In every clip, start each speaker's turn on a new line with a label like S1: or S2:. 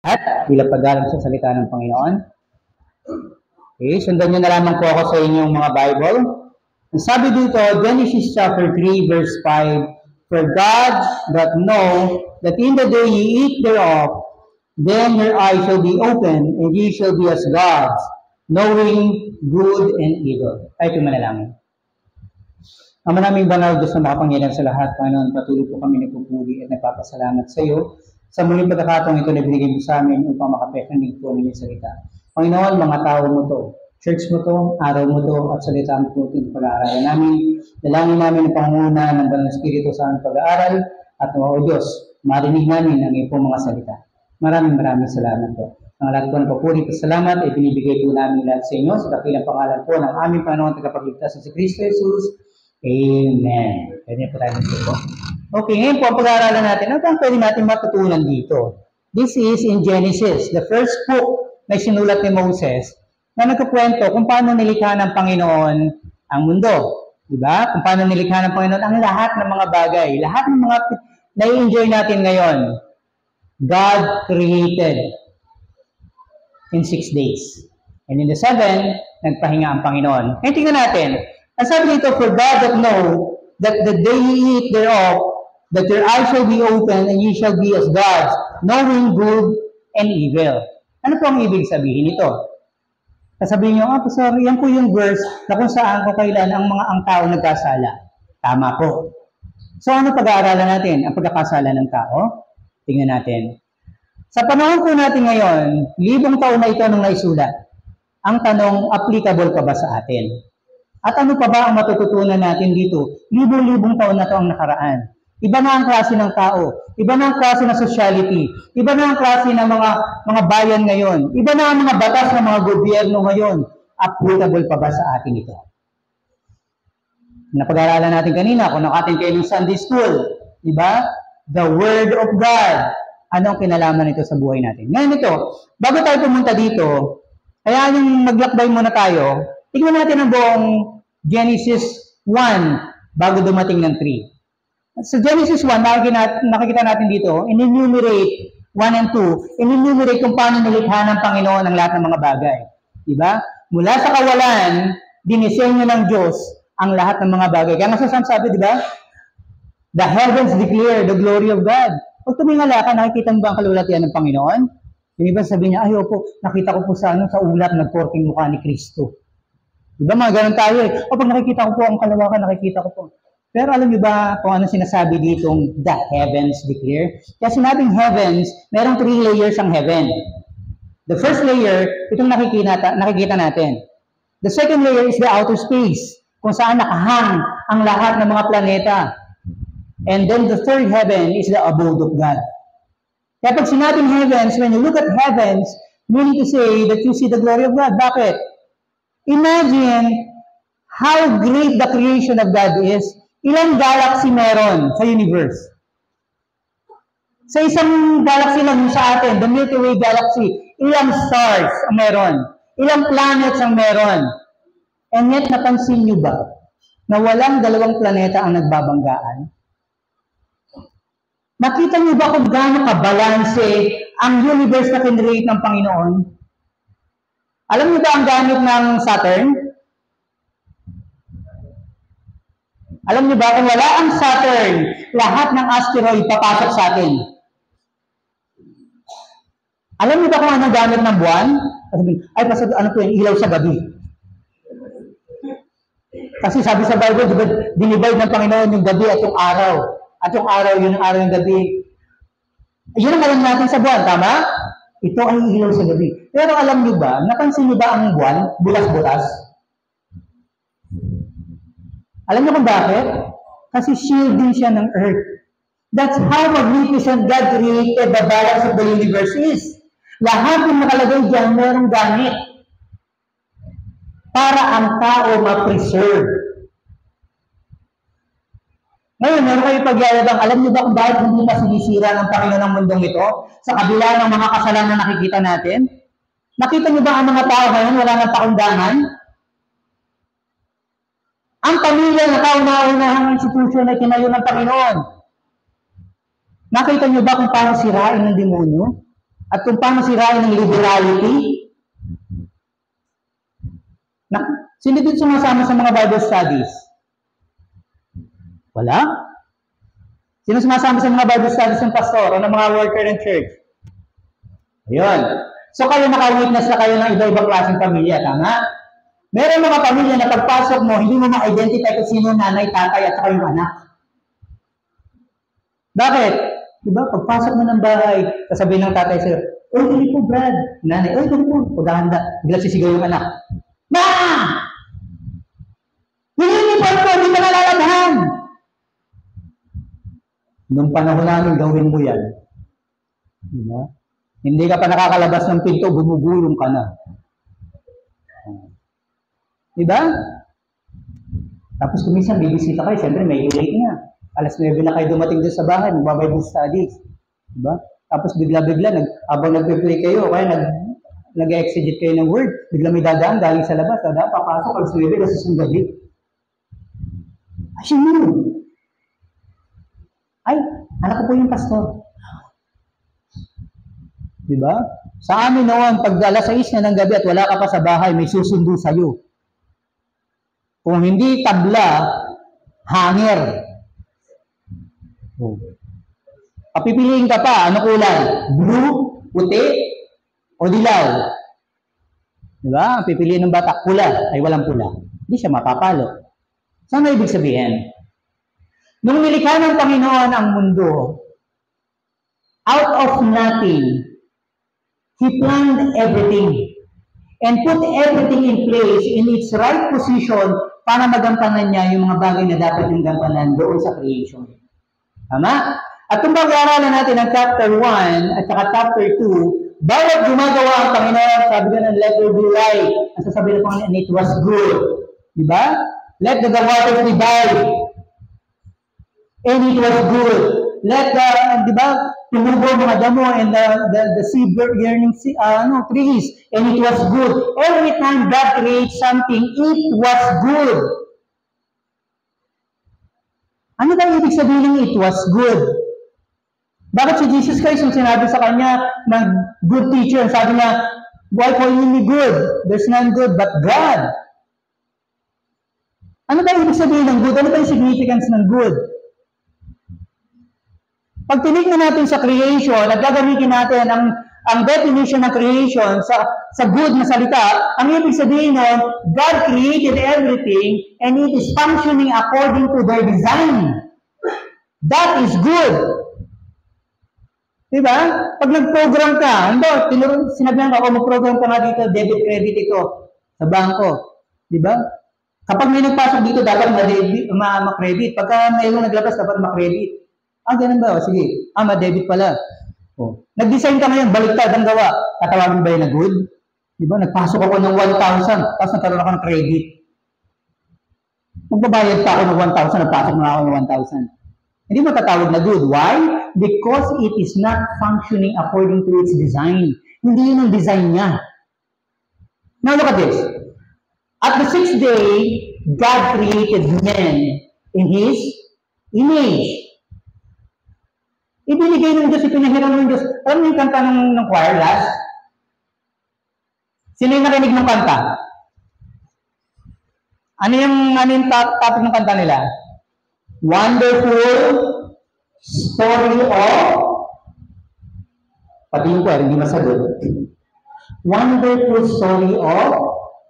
S1: At bilang paggalang sa salita ng Panginoon. Okay, sundan nyo na lamang po ako sa inyong mga Bible. Ang sabi dito, Genesis chapter 3 verse 5, For God doth know that in the day ye eat thereof, then your eyes shall be open, and ye shall be as gods, knowing good and evil. Tayo po manalangin. Ama naming banal, Diyos na makapangyarihan sa lahat, Panginoon, patuloy po kami nagpupuri at nagpapasalamat sa iyo sa muling pagkakataong ito na binigay mo sa amin upang makapakinig po ng iyong salita. Panginoon, mga tao mo to, church mo to, araw mo to, at salita mo po ito pag-aaralan namin. Dalangin namin ang pangunguna ng Banal na Espiritu sa aming pag-aaral at o Diyos, marinig namin ang iyong po mga salita. Maraming salamat po. Ang lahat po ng papuri at salamat ay binibigay po namin lahat sa inyo sa dakilang pangalan po ng aming Panginoon tagapagligtas sa si Kristo Jesus. Amen. Pwede po tayo magpupo. Okay, ngayon po ang pag-aaralan natin. Ano ang pwede natin matutunan dito? This is in Genesis, the first book na sinulat ni Moses na nagkukwento kung paano nilikha ng Panginoon ang mundo. Diba? Kung paano nilikha ng Panginoon ang lahat ng mga bagay. Lahat ng mga na-enjoy natin ngayon. God created in 6 days. And in the 7, nagpahinga ang Panginoon. Ngayon tingnan natin. Ang sabi dito, For God doth know that the day ye eat thereof, that your eyes shall be open, and ye shall be as gods, knowing good and evil. Ano po ang ibig sabihin nito? Sasabihin nyo, Pastor, yan po yung verse na kung saan kung kailan ang tao nagkasala. Tama po. So ano pag-aaralan natin? Ang pagkakasala ng tao? Tingnan natin. Sa panahon po natin ngayon, 1,000 taon na ito nung naisulat. Ang tanong, applicable pa ba sa atin? At ano pa ba ang matututunan natin dito? 1,000 taon na ito ang nakaraan. Iba na ang klase ng tao. Iba na ang klase ng sociality. Iba na ang klase ng mga bayan ngayon. Iba na ang mga batas ng mga gobyerno ngayon. Applicable pa ba sa atin ito? Napag-aaralan natin kanina, kung nakatin kayo ng Sunday School, diba? The Word of God. Anong kinalaman nito sa buhay natin? Ngayon ito, bago tayo pumunta dito, kaya yung maglakbay muna tayo, tingnan natin ang buong Genesis 1 bago dumating ng 3. Sa Genesis 1, nakikita natin dito, in-enumerate 1 and 2, in-enumerate kung paano nilikha ng Panginoon ang lahat ng mga bagay. Diba? Mula sa kawalan, dinisenyo ng Diyos ang lahat ng mga bagay. Kaya nasasabi, diba? The heavens declare the glory of God. Pag tumingala ka, nakikita mo ba ang kalulatian ng Panginoon? Yung iba sabi niya, ay opo, nakita ko po sa ulat, nagporking mukha ni Kristo. Diba mga ganun tayo eh. O pag nakikita ko po ang kalawakan, nakikita ko po. Pero alam niyo ba kung ano sinasabi ditong the heavens declare? Kaya sinabing heavens, merong 3 layers ang heaven. The first layer, itong nakikita natin. The second layer is the outer space, kung saan nakahang ang lahat ng mga planeta. And then the third heaven is the abode of God. Kaya pag sinabing heavens, when you look at heavens, meaning to say that you see the glory of God. Bakit? Imagine how great the creation of God is. Ilang galaxy meron sa universe? Sa isang galaxy lang sa atin, the Milky Way galaxy, ilang stars ang meron? Ilang planets ang meron? And yet, napansin niyo ba na walang 2 planeta ang nagbabanggaan? Nakita niyo ba kung gaano kabalanse ang universe na kinreate ng Panginoon? Alam niyo ba ang gamit ng Saturn? Alam niyo ba kung wala ang Saturn, lahat ng asteroid papasok sa atin? Alam niyo ba kung anong gamit ng buwan? Ay, ano po yung ilaw sa gabi? Kasi sabi sa Bible, diba, dinivide ng Panginoon yung gabi at yung araw. At yung araw, yun ang araw yung gabi. Yun ang alam natin sa buwan, tama? Ito ay ilaw sa gabi. Pero alam niyo ba, napansin niyo ba ang buwan, bulas-bulas? Alam niyo kung bakit? Kasi shielding siya ng earth. That's how magnificent God created the balance of the universe is. Lahat ng nakalagay dyan, merong gamit para ang tao ma-preserve. Ngayon, meron kayo pagyayabang, alam niyo ba kung bakit hindi pa sinisira ng Panginoon ng mundong ito sa kabila ng mga kasalanan na nakikita natin? Nakita niyo ba ang mga tao ngayon, wala nang pakundangan? Ang pamilya na kauna-unahang institusyon ay tinayo ng Panginoon. Nakita niyo ba kung paano sirain ng demonyo? At kung paano sirain ng liberality, sino din sumasama sa mga Bible studies? Wala. Sino sumasama sa mga Bible studies ng pastor o ng mga worker ng church? Ayun. So kayo naka-witness na kayo ng iba-ibang klaseng pamilya, tama? Meron mga pamilya na pagpasok mo, hindi mo ma-identify kung sino nanay, tatay, at saka yung anak. Bakit? Diba? Pagpasok mo ng bahay, sasabihin ng tatay sa'yo, "Oy, hindi po, Brad." Nanay, "Oy, hindi po." Paghahanda, bigla sisigaw yung anak. "Ma! Yung uniform ko, hindi ka nalalabhan." Nung panahon namin, gawin mo yan. Diba? Hindi ka pa nakakalabas ng pinto, bumubulong ka na. Diba? Tapos kung minsan bibisita kayo, siyempre may late na. Alas 9 na kayo dumating doon sa bahay, magbabible studies. Diba? Tapos bigla-bigla, habang nagpe-play kayo, kaya nag-exegete kayo ng word, bigla may dadaan galing sa labas, dadaan, papasok, alas 9, kasi sa gabi. Ay, sino? Ay, anak ko po yung pastor. Diba? Sa amin noon, pag alas 6 na ng gabi at wala ka pa sa bahay, may susundo sa'yo. Kung hindi tabla, hanger. Papipiliin ka pa, ano kulay? Blue, puti, o dilaw? Diba? Pipiliin ng bata, pula, ay walang pula. Hindi siya mapapalo. Saan na ibig sabihin? Nung nilikha ng Panginoon ang mundo, out of nothing, He planned everything and put everything in place in its right position para magampanan niya yung mga bagay na dapat yung gampanan doon sa creation. Tama? At kung pag-aaralan natin ang chapter 1 at saka chapter 2, bawat gumagawa ang Panginoon, sabi ko ng let there be light. Ang sasabihin ng Panginoon, and it was good. Diba? Let the waters divide. And it was good. Let the, diba, tumubo mga damo and the sea-burning trees. And it was good. Every time God creates something, it was good. Ano daw ibig sabihin ng it was good? Bakit si Jesus Christ yung sinabi sa kanya ng good teacher, sabi niya, "Why call you me good? There's none good but God." Ano ba ibig sabihin ng good? Ano ba yung significance ng good? Pag tinignan natin sa creation at gagamitin natin ang definition ng creation sa good na salita, ang ibig sabihin nun, God created everything and it is functioning according to their design. That is good. Diba? Pag nag-program ka, sinabihan ka, mag-program ka nga dito, debit credit ito, sa bangko. Diba? Kapag may nagpasok dito, dapat ma-credit. Pagka mayroong naglabas, dapat ma-credit. Ganun ba? Sige. Ma-debit pala. Nag-design ka ngayon, baliktad ang gawa. Tatawagin ba yun na good? Diba? Nagpasok ako ng 1,000, tapos nagkaroon ako ng credit. Magbabayad pa ako ng 1,000, nagpasok na ako ng 1,000. Hindi mo tatawag na good. Why? Because it is not functioning according to its design. Hindi yun ang design niya. Now look at this. At the 6th day, God created man in His image. Ibinigay ng Diyos, ipinahiram ng Diyos. Alam mo yung kanta ng choir last? Sino yung narinig ng kanta? Ano yung topic ng kanta nila? Wonderful story of, pati yung choir, hindi masagot. Wonderful story of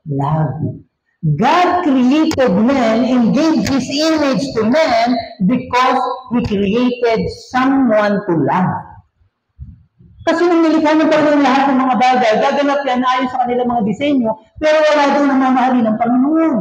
S1: love. God created man and gave His image to man because He created someone to love. Kasi nung nilikha ng Panginoon lahat ng mga bagay, gaganap yan ayon sa kanilang mga disenyo, pero wala doon ang mamahalin ng Panginoon.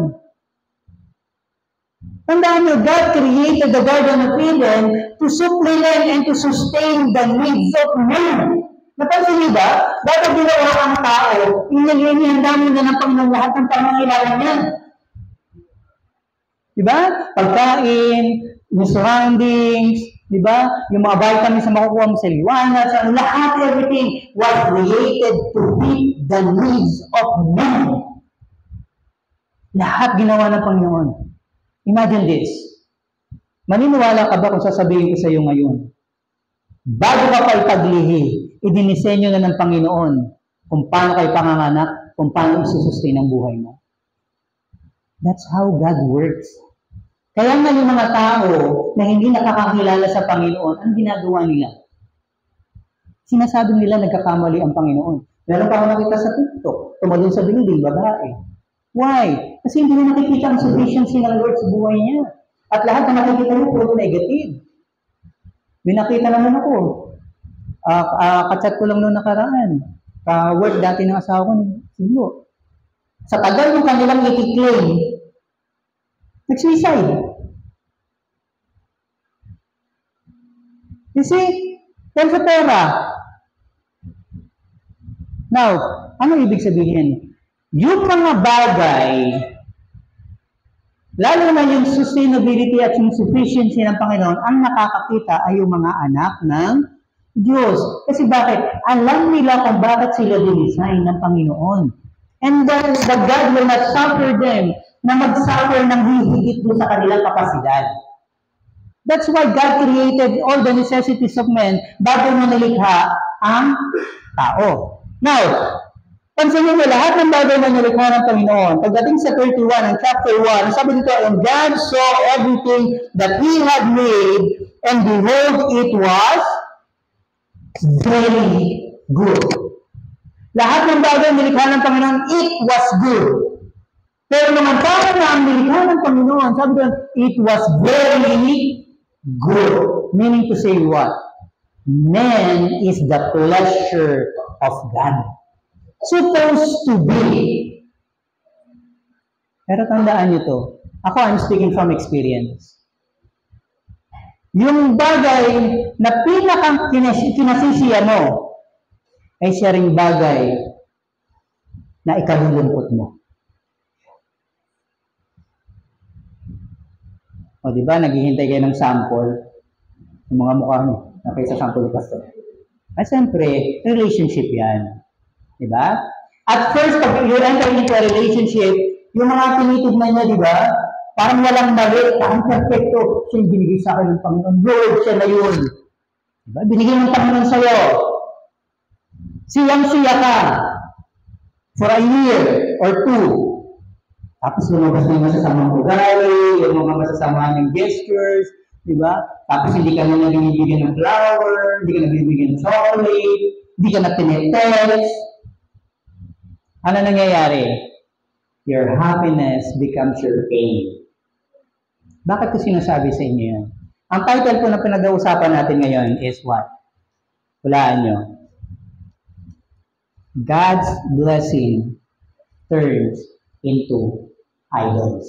S1: Tandaan nyo, God created the Garden of Eden to supplement and to sustain the needs of man. Napansin niyo ba? Dapat ginawa ang tao, inihanda mo na ng Panginoon lahat ng pangangailangan niya. Diba? Pagkain, yung surroundings, diba? Yung mga vitamins na makukuha mo sa liwanag, lahat, everything was created to meet the needs of man. Lahat ginawa ng Panginoon. Imagine this. Maniniwala ka ba kung sasabihin ko sa iyo ngayon? Bago ka pa ipaglihi, idinisenyo na ng Panginoon kung paano kayo panganganak, kung paano isusustain ang buhay mo. That's how God works. Kaya nga yung mga tao na hindi nakakakilala sa Panginoon, ang ginagawa nila? Sinasabi nila nagkakamali ang Panginoon. Meron pa ako nakita sa TikTok, tumalon sa building, babae. Why? Kasi hindi na nakikita ang sufficiency ng Lord sa buhay niya. At lahat na nakikita niya, puro negative. May nakita naman ako. Kachat ko lang noong nakaraan. Ka-work dati ng asawa ko. Siguro. Sa tagal ng kanilang ikiklaim, nag-suicide. You see? Dahil sa pera. Now, ano ibig sabihin? Yung mga bagay, lalo na yung sustainability at yung sufficiency ng Panginoon, ang nakakakita ay yung mga anak ng Diyos. Kasi bakit? Alam nila kung bakit sila dinisign ng Panginoon. And then, the God will not suffer them na mag-suffer ng hihigit doon sa kanilang kapasidad. That's why God created all the necessities of men bago mo nalikha ang tao. Now, pansinin mo lahat ng bagay na nilikha ng Panginoon. Pagdating sa 31 and chapter 1, sabi dito, and God saw everything that He had made, and behold, it was very good. Lahat ng bagay na nilikha ng Panginoon, it was good. Pero naman tao na ang nilikha ng Panginoon, sabi doon, it was very good. Meaning to say what? Man is the pleasure of God. Supposed to be. Pero tandaan nyo to. Ako, I'm speaking from experience. Yung bagay na pinakang kinasisiya mo ay siya ring bagay na ikalulungkot mo. O, di ba? Naghihintay kayo ng sample ng mga mukha nyo na kayo sa sample ni Pastor. Ay, siyempre, relationship yan. Diba? At first, pag you enter into a relationship, yung mga tinitignan niya, diba? Parang walang mali, parang perfecto. Siya yung binigay sa akin ng Panginoon. Lord, siya na yun. Diba? Binigay ng Panginoon sa'yo. Siyang-siya ka for a year or two. Tapos lumabas na yung masasamang ugali, yung mga masasamang gestures, diba? Tapos hindi ka na binibigyan ng flower, hindi ka na binibigyan ng chocolate, hindi ka na tinetext. Ano nangyayari? Your happiness becomes your pain. Bakit ko sinasabi sa inyo yan? Ang title po na pinag-uusapan natin ngayon is what? Hulaan nyo. God's blessing turns into idols.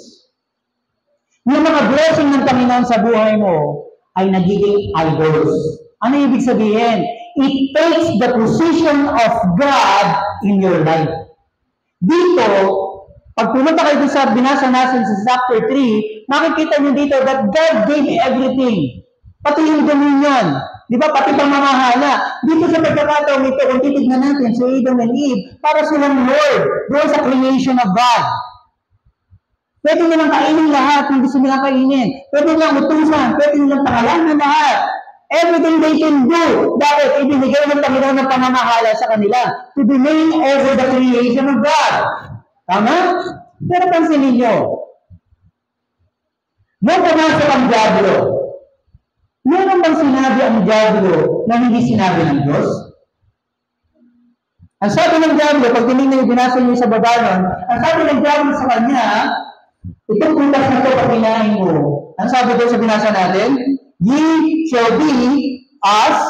S1: Yung mga blessing ng Panginoon sa buhay mo ay nagiging idols. Ano ibig sabihin? It takes the position of God in your life. Dito, pag pumunta kayo sa binasa natin sa chapter 3, makikita nyo dito that God gave everything. Pati yung dominion. Di ba? Pati pamamahala. Dito sa pagkakataong ito, kung titignan natin sa Adam and Eve, para silang Lord doon sa creation of God. Pwede nilang kainin lahat kung gusto nilang kainin. Pwede nilang utusan. Pwede nilang pangalanan lahat. Everything they can do. Bakit? Ibinigay ng Panginoon ng pamamahala sa kanila to domain over the creation of God. Tama? Pero pansinin nyo. Nung pumasok ang Diablo, meron bang sinabi ang Diablo na hindi sinabi ng Diyos? Ang sabi ng Diablo, pag tinignan yung binasa niyo sa baba nun, ang sabi ng Diablo sa kanya, itong prutas na ito pag kinain mo, ang sabi doon sa binasa natin, ye shall be as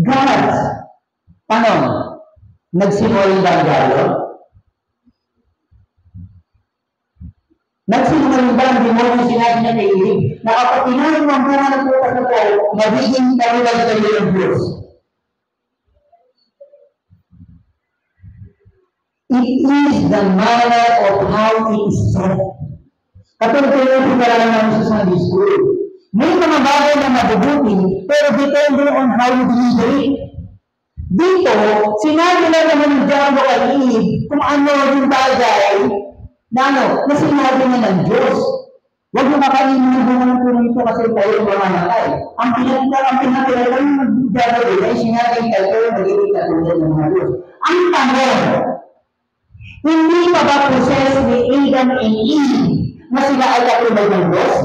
S1: gods. Tanong, nagsinungaling ba ang Diablo? Nagsinungaling ba ang demonyo sinabi niya kay Eve? Na kapag kinain mo ang bunga ng prutas na ito, magiging karulag kayo ng Diyos. It is the manner of how it is said. Katulad ko yung pagkaralan namin sa Sunday School. May mga bagay na mabubuti, pero depende on how you deliver it. Dito, sinabi lang naman ng Diablo kay Eve kung ano yung bagay na sinabi niya ng Diyos. Huwag mo kakainin ng bunga ng puno ito kasi tayo ang mamamatay. Ang pinatira lang ng gagawin ay sinabing tayo magiging katulad ng mga Diyos. Ang tanong, hindi pa ba proses ni Adam and Eve na sila ay katulad ng Diyos?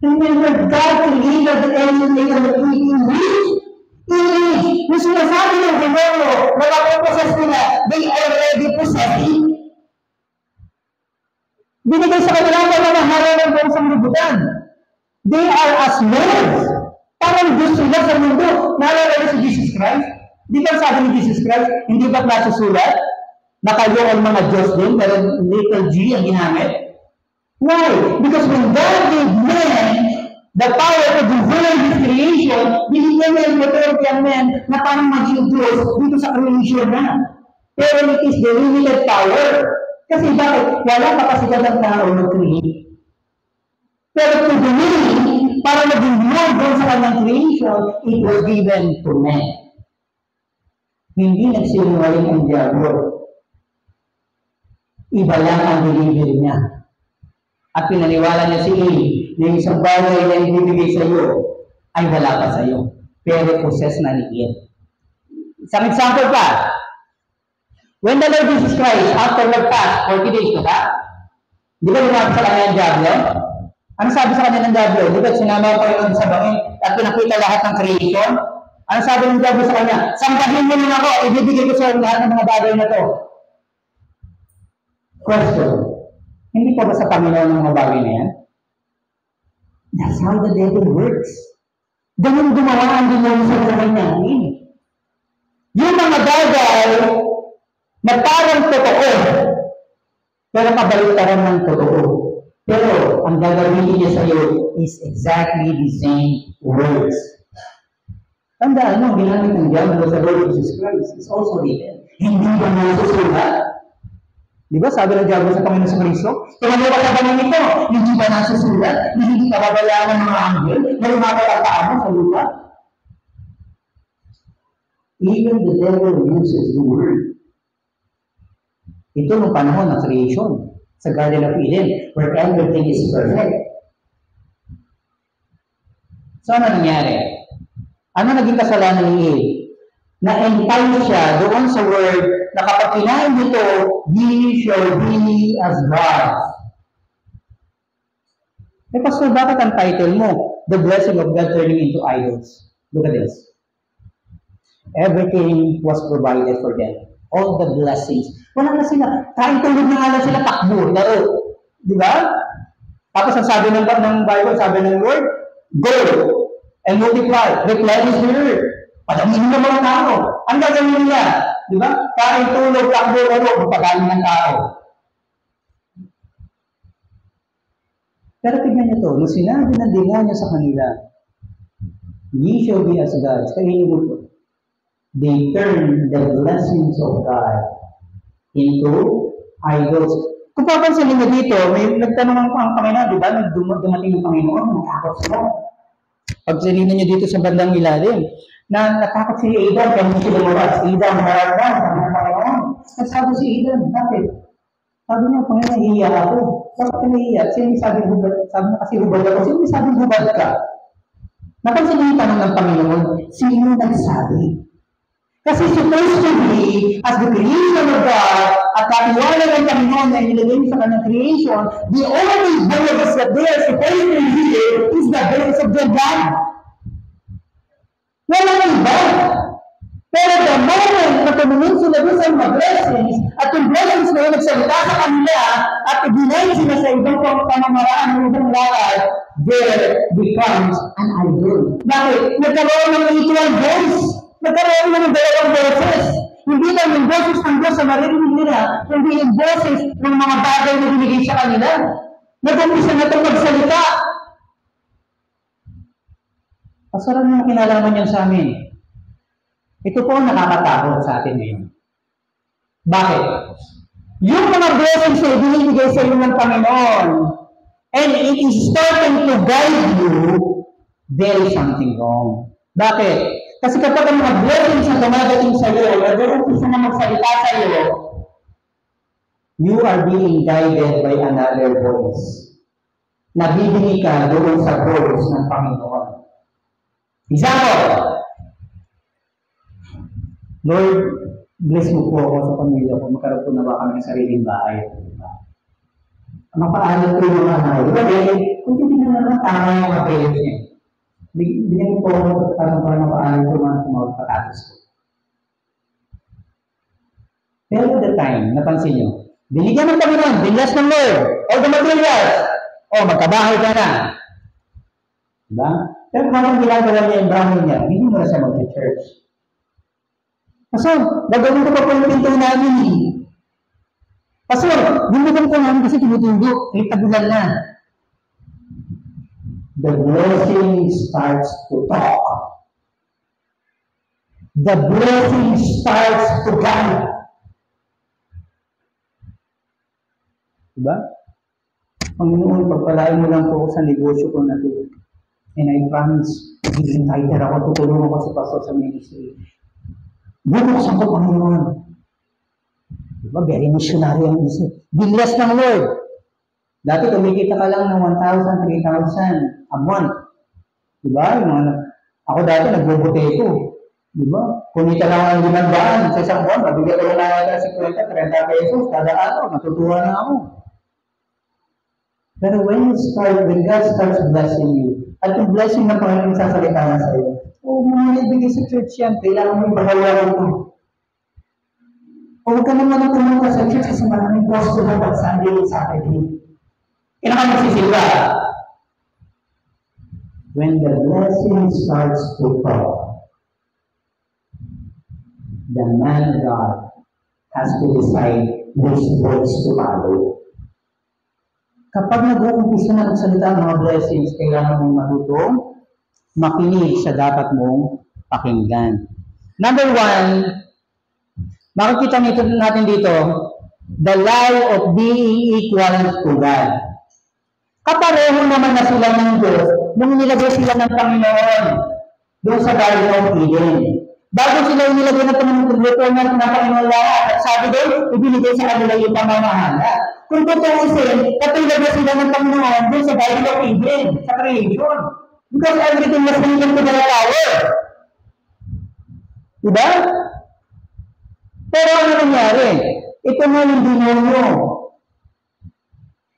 S1: Remember, God created the angels in the image. Yung sinasabi ng demonyo na mapoproses nila, they are already possessing. Binigay sa kanila para maharal ng buong sanglibutan. They are as lords. Parang Diyos sila sa mundo. Naalala si Jesus Christ? Di ba sabi ni Jesus Christ, hindi ba nasusulat na kayo ang mga Diyos din, pero little g ang ginamit? Why? Because when God gave man the power to govern His creation, binigyan niya yung authority ang man na parang maging Diyos dito sa creation na. Pero it is the limited power. Kasi bakit? Wala kapasidad ng tao mag-create. Pero to believe, para maging Lord doon sa kanyang creation, it was given to man. Hindi nagsinungaling ang diablo. Iba lang ang delivery niya. At pinaniwala niya si Eve na yung isang bagay na ibibigay sa iyo ay wala pa sa iyo. Pero possess na ni Eve. Isang example pa. When the Lord Jesus Christ, after nag-fast 40 days, diba? Di ba lumabi sa kanya ang diablo? Ano sabi sa kanya ng diablo? Di ba sinama ko yung sa bangin at pinakita lahat ng creation? Ano sabi ng diablo sa kanya? Sampahin mo lang ako, ibibigay ko sa lahat ng mga bagay na to. Question. Hindi pa ba sa Panginoon ng mga bagay na yan? That's how the devil works. Ganun gumawa ang demonyo sa buhay natin. Yung mga bagay na parang totoo, pero kabaliktaran ng totoo. Pero ang gagawin niya sa iyo is exactly the same words. Tandaan mo, ginamit ng diablo sa Lord Jesus Christ is also written. Hindi ba nasusulat? Di ba sabi ng diablo sa Panginoon sa Kristo? Kung ano wala ba naman ito? Hindi ba nasusulat? Hindi ka babalaan ng mga anghel na lumakalapaan mo sa lupa? Even the devil uses the word. Ito nung panahon ng creation sa Garden of Eden where everything is perfect. So ano nangyari? Ano naging kasalanan ni Eve? Na-entice siya doon sa word na kapag kinain nito, ye shall be as gods. Eh, Pastor, bakit ang title mo? The blessing of God turning into idols. Look at this. Everything was provided for them. All the blessings. Wala na sila. Kain tulog na nga lang sila, takbo, laro. Di ba? Tapos ang sabi ng Bible, sabi ng Lord, go and multiply, replenish the earth. Padamihin ng mga tao. Ang gagawin nila, di ba? Kain tulog, takbo, laro, pagkain ng tao. Pero tignan niyo to, nung sinabi ng demonyo sa kanila, ye shall be as gods, kainin mo to. They turn the blessings of God into idols. Kung papansinin niyo dito, may nagtanong ang Panginoon, di ba? Dumating ang Panginoon, natakot sila. Pag sinignan niyo dito sa bandang ilalim, na natakot si Adam, kaya hindi lumabas. Adam, harap-harap, sabi ng Panginoon. Nagsabi si Adam, bakit? Sabi niya, Panginoon, nahihiya ako. Bakit ka nahihiya? Sino sabi hubad? Sabi na kasi hubad ako. Sino sabi hubad ka? Napansin niyo yung tanong ng Panginoon, sino nagsabi? Kasi supposed to be, as the creation of God, at katiwala ng Panginoon na inilagay sa kanyang creation, the only voice that they are supposed to hear is the voice of their God. Wala nang iba. Pero the moment na tumingin sila doon sa mga blessings, at yung blessings na yun nagsalita sa kanila, at ibinay sila sa ibang pamamaraan ng ibang lakad, there becomes an idol. Bakit? Nagkaroon ng equal voice. Nagkaroon na ng dalawang boses. Hindi lang yung boses ng Diyos sa maririnig nila, hindi yung boses ng mga bagay na binigay sa kanila. Nag-umpisa na itong magsalita. Pasaran mo kinalaman yan sa amin. Ito po ang nakakatakot sa atin ngayon. Bakit? Yung mga blessings na ibinibigay sa iyo ng Panginoon, and it is starting to guide you, there is something wrong. Bakit? Kasi kapag ang mga blessings na dumadating sa iyo, nag-uumpisa na magsalita sa iyo, you are being guided by another voice. Nabibinig ka doon sa voice ng Panginoon. Example, Lord, bless mo po ako sa pamilya ko. Magkaroon po na ba kami ng sariling bahay? Mapaalam ko yung mga anak. Diba, kung titignan naman tama yung mga prayers niya. Bigyan mo po ako para mapaalam ko mga patatos ko. Pero at the time, napansin nyo, binigyan ng Panginoon, binlas ng Lord, all the materials, magkabahay ka na. Diba? Pero parang ginagawa niya yung brahmin niya, hindi mo na siya mag-church. Kasi, gagawin ko pa po yung pinto namin eh. Kasi, binigyan ko namin kasi tinutundo, tagulan na. The blessing starts to talk. The blessing starts to guide. Diba? Panginoon, pagpalain mo lang po sa negosyo ko na ito. And I promise, giving tighter ako, tutulungan ko si pastor sa ministry. Buksan ko, Panginoon. Diba? Very missionary ang isip. Binlas ng Lord. Dati kumikita ka lang ng 1,000, 3,000 a month. Diba? Ako dati nagboboteto. Diba? Kumita lang ang 500 sa isang buwan, mabigyan ko lang ng 50, 30 pesos kada araw, natutuwa na ako. Pero when God starts blessing you, at yung blessing na Panginoon sasalita na sa iyo, mga ibigay sa church yan, kailangan mo yung bahawaran ko. Huwag ka naman pumunta sa church kasi maraming posto na pag Sunday at Saturday. Kailan ka magsisilwa? When the blessing starts to fall, the man of God has to decide which voice to follow. Kapag nag-uumpisa na magsalita ng mga blessings, kailangan mong matutong makinig sa dapat mong pakinggan. Number 1, makikita natin dito, the lie of being equal to God. Kapareho naman na sila ng Diyos nung nilagay sila ng Panginoon doon sa Garden of Eden. Bago sila inilagay ng Panginoon, ng Panginoon lahat. At sabi doon, ibinigay sa kanila yung pamamahala. Kung tutuusin, katulad na sila ng Panginoon doon sa Garden of Eden, sa creation. Because everything was given to their power. Diba? Pero ano nangyari? Ito nga yung demonyo.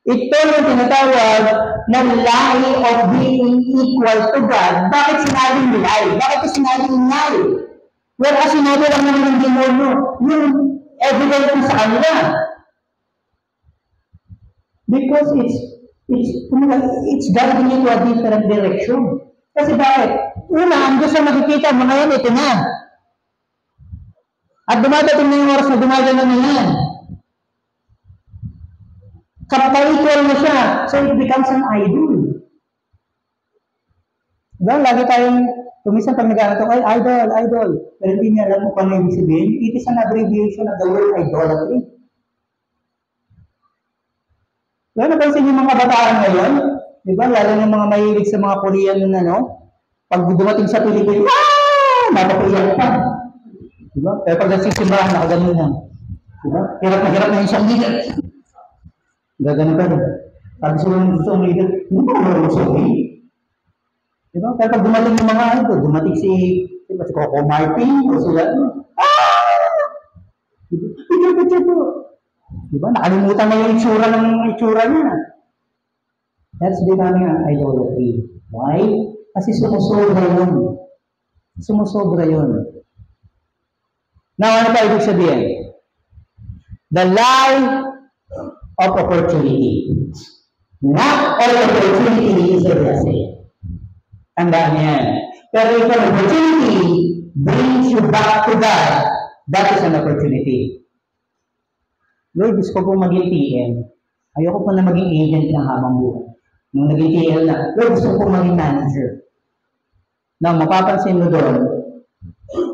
S1: Ito yung tinatawag na lie of being equal to God. Bakit sinabing lie? Bakit sinabing lie? Wala sinabi lang naman ng demonyo. Yung evidence sa kanila. Because it's guiding you to a different direction. Kasi bakit? Una, ang Diyos na makikita mo ngayon, ito na. At dumadating na yung oras na dumadating na yan. Kapag-equal na siya, so it becomes an idol. Diba? Lagi tayong, kumisan pag nag-aato, ay, idol. Pero hindi niya alam kung ano yung sabihin. It is an abbreviation of the word idolatry. Diba, napansin yung mga kabataan ngayon? Diba, lalo ng mga mahilig sa mga Korean na, pag dumating sa Pilipinas, mapapayan pa. Diba? Pero pag nagsisimbahan, nakaganon lang. Diba? Hirap na yung isang leader. Gaganon ka rin. Sabi sila ng gusto ang leader, hindi ba marunong sabihin? Diba? Pero pag dumating yung mga idol, dumating si Coco Martin, o sila, Picture po. Diba? Nakalimutan na yung itsura niya. That's becoming an idolatry. Why? Kasi sumusobra yun. Now, ano pa ibig sabihin? The lie of opportunity. Not all opportunity is a blessing. Tandaan yan. Pero if an opportunity brings you back to God, that is an opportunity. Lord, gusto ko maging PM. Ayoko pa na maging agent ng habang buhay. Nung naging TL na, Lord, gusto ko maging manager. Now, mapapansin mo doon,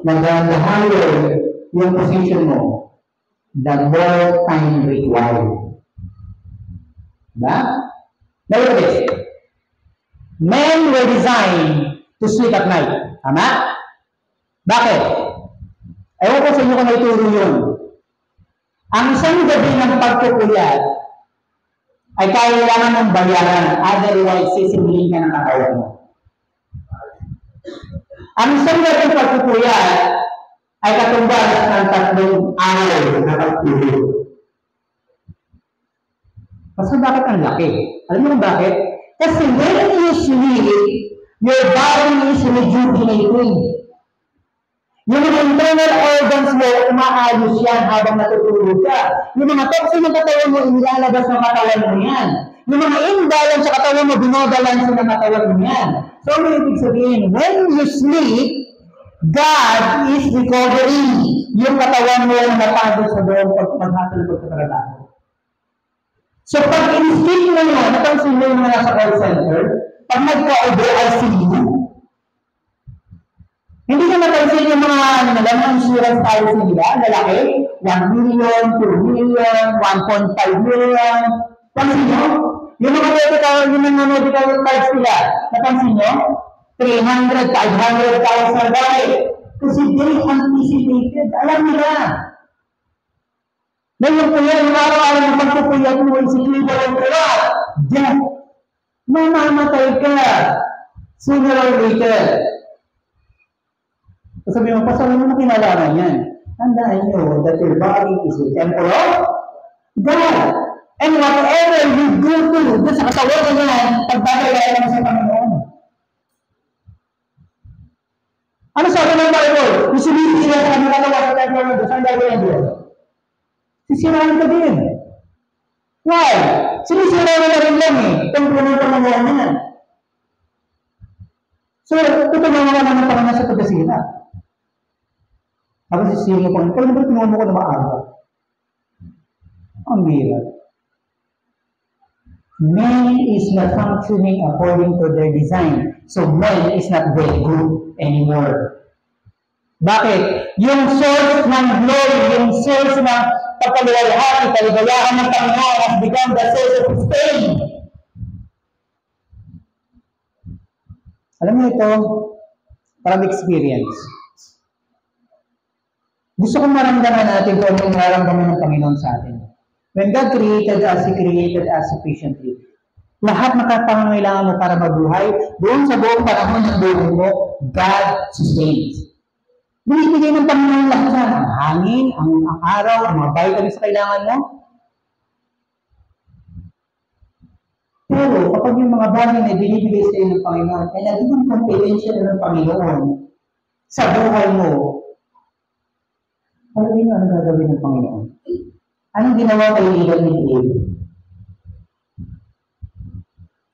S1: the higher yung position mo, the more time required. Diba? Now, look at this. Men were designed to sleep at night. Tama? Bakit? Ewan ko sa inyo kung naituro yun. Ang isang gabi ng pagpupuyat ay kailangan ng bayaran, otherwise sisimuling ka ng katawan mo. Ang isang gabi ng pagpupuyat ay katumbas ng 3 araw na pagpupuyat. Kasi bakit ang laki? Alam mo kung bakit? Kasi when you sleep, your body is rejuvenating. Yung mga internal organs mo, umaayos yan habang natutulog ka. Yung mga toxin ng katawan mo, inilalabas ng katawan mo yan. Yung mga imbalance sa katawan mo, binobalance ng katawan mo yan. So, ano ibig sabihin? When you sleep, God is recovering yung katawan mo na napagod sa doon pag maghatulog sa trabaho. So, pag in-sleep mo yun, napansin mo yung mga nasa call center, pag nagpa-over ICU, hindi na napansin yung mga insurance policy nila, lalaki, 1 million, 2 million, 1.5 million. Pansin nyo? Yung mga medical cards nila, napansin nyo? 300, 500,000 dahil. Kasi they anticipated. Alam nila. Ngayon po yan, yung araw-araw ng pagpupuyat mo, isipin mo lang pala, death. Mamamatay ka. Sooner or later. Sabi mo, pasabi mo na kinalaman yan. Tandaan nyo that your body is a temple of God. And whatever you do to, sa katawan na yan, pagbabayaran mo sa Panginoon. Ano sabi ng Bible? Isipin sila sa kanila sa temple of God. Saan gagawin Diyos? Sisiraan ka din. Why? Sinisiraan na rin lang eh. Temple ng Panginoon yan. So, tutulungan ka naman Panginoon sa pagkasira. Ako sisingin mo Panginoon, kaya naman tinungan mo ko na maaga. Ang hirap. Man is not functioning according to their design. So, man is not very good anymore. Bakit? Yung source ng glory, yung source ng pagkaliwalhati, kaligayahan ng Panginoon has become the source of his pain. Alam mo ito, from experience. Gusto kong maramdaman natin kung ano yung nararamdaman ng Panginoon sa atin. When God created us, He created us sufficiently. Lahat ng pangangailangan mo para mabuhay, doon sa buong panahon ng buhay mo, God sustains. Binibigay ng Panginoon lahat yan. Ang hangin, ang araw, ang mga vitamins sa kailangan mo. Pero kapag yung mga bagay na binibigay sa iyo ng Panginoon, ay naging kompetensya na ng Panginoon sa buhay mo, ano gagawin ng Panginoon? Anong ginawa kay Adam and Eve?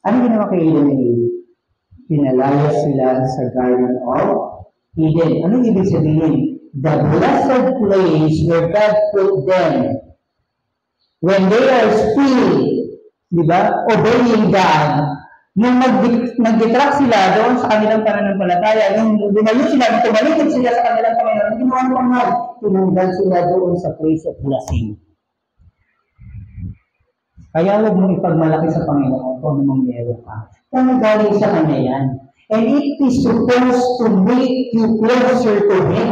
S1: Anong ginawa kay Adam and Eve? Pinalayas sila sa Garden of Eden. Anong ibig sabihin? The blessed place where God put them when they are still, di ba, obeying God. Nung nag-detract sila doon sa kanilang pananampalataya, nung lumayo sila, tumalikod sila sa kanilang Panginoon, ginawa ng Panginoon, tinunggal sila doon sa place of blessing. Kaya huwag mong ipagmalaki sa Panginoon kung anong meron ka. Kaya galing sa Kanya yan. And it is supposed to make you closer to Him.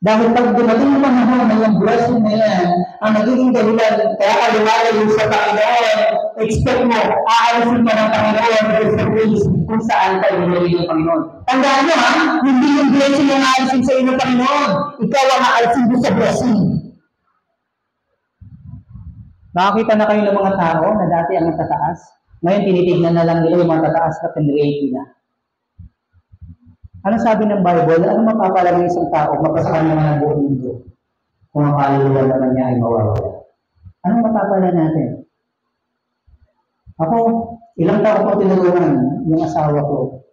S1: Dahil pag dumating yung panahon na yung blessing na yan, ang nagiging dahilan, kaya kaliwala sa Panginoon, expect mo, aalisin ka ng Panginoon sa place kung saan ka ilagay ng Panginoon. Tandaan mo ha, hindi yung blessing yung aalisin sa iyo ng Panginoon. Ikaw ang aalisin mo sa blessing. Nakakita na kayo ng mga tao na dati ang natataas. Ngayon tinitignan na lang nila yung mga tataas na pinrate na. Ano sabi ng Bible? Ano mapapala ng isang tao? Mapasahan naman ang buong mundo. Kung ang kaluluwa naman niya ay mawawala. Ano mapapala natin? Ako, ilang taon ko tinulungan yung asawa ko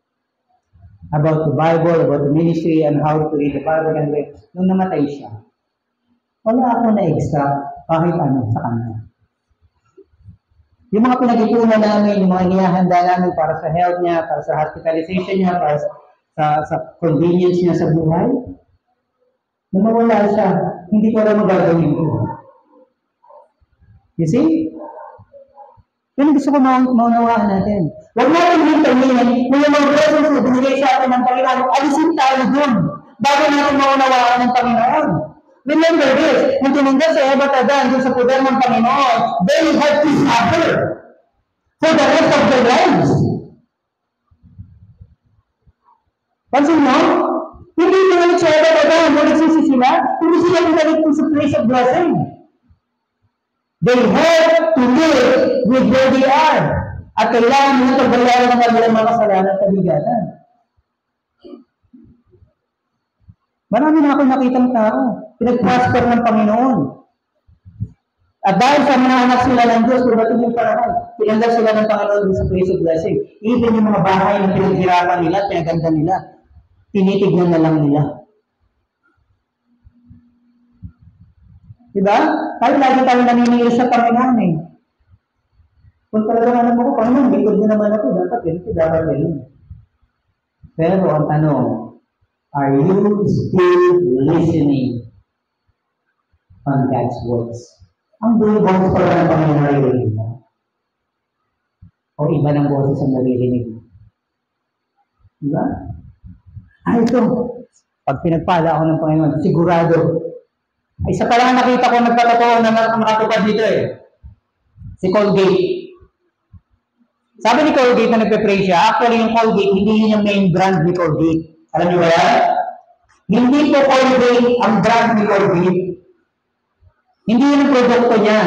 S1: about the Bible, about the ministry, and how to read the Bible. And nung namatay siya, wala ako na-extract kahit ano sa kanya. Yung mga pinag-ipunan namin, yung mga inihahanda namin para sa health niya, para sa hospitalization niya, para sa convenience niya sa buhay, nung mawala siya, hindi ko alam magagawin ko. You see? Yun gusto ko maunawaan natin. Huwag natin hintayin na yung mga blessings na binigay sa atin ng Panginoon, alisin tayo dun bago natin maunawaan ng Panginoon. Remember this, kung tinanggal sa Eva at Adan doon sa poder ng Panginoon, they had to suffer for the rest of their lives. Pansin mo? Hindi tinalik sa Eva at Adan, nung nagsisi sila, hindi sila tinalik sa place of blessing. They have to live with where they are. At kailangan nila pagbayaran ng kanilang mga kasalanan at kabigatan. Marami na ako nakitang tao. Pinag-prosper ng Panginoon. At dahil sa mga anak sila ng Diyos, dumating yung panahon, pinanggal sila ng Panginoon sa place of blessing. Even yung mga bahay na pinaghirapan nila, pinaganda nila, tinitignan na lang nila. Diba? Kahit lagi tayo naniningil sa Panginoon eh. Kung talagang alam mo ko, Panginoon, likod na naman ako, dapat ganito. Pero ang tanong, are you still listening on God's words? Ang buong pala ng Panginoon naririnig mo? O iba ng boses ang naririnig mo? Diba? Ito, pag pinagpala ako ng Panginoon, sigurado. Ay, isa pa lang nakita ko nagkatotoo na makatupad dito eh. Si Colgate. Sabi ni Colgate na nagpe-pray siya, actually yung Colgate, hindi yun yung main brand ni Colgate. Alam niyo ba yan? Hindi po Colgate ang brand ni Colgate. Hindi yun ang produkto niya.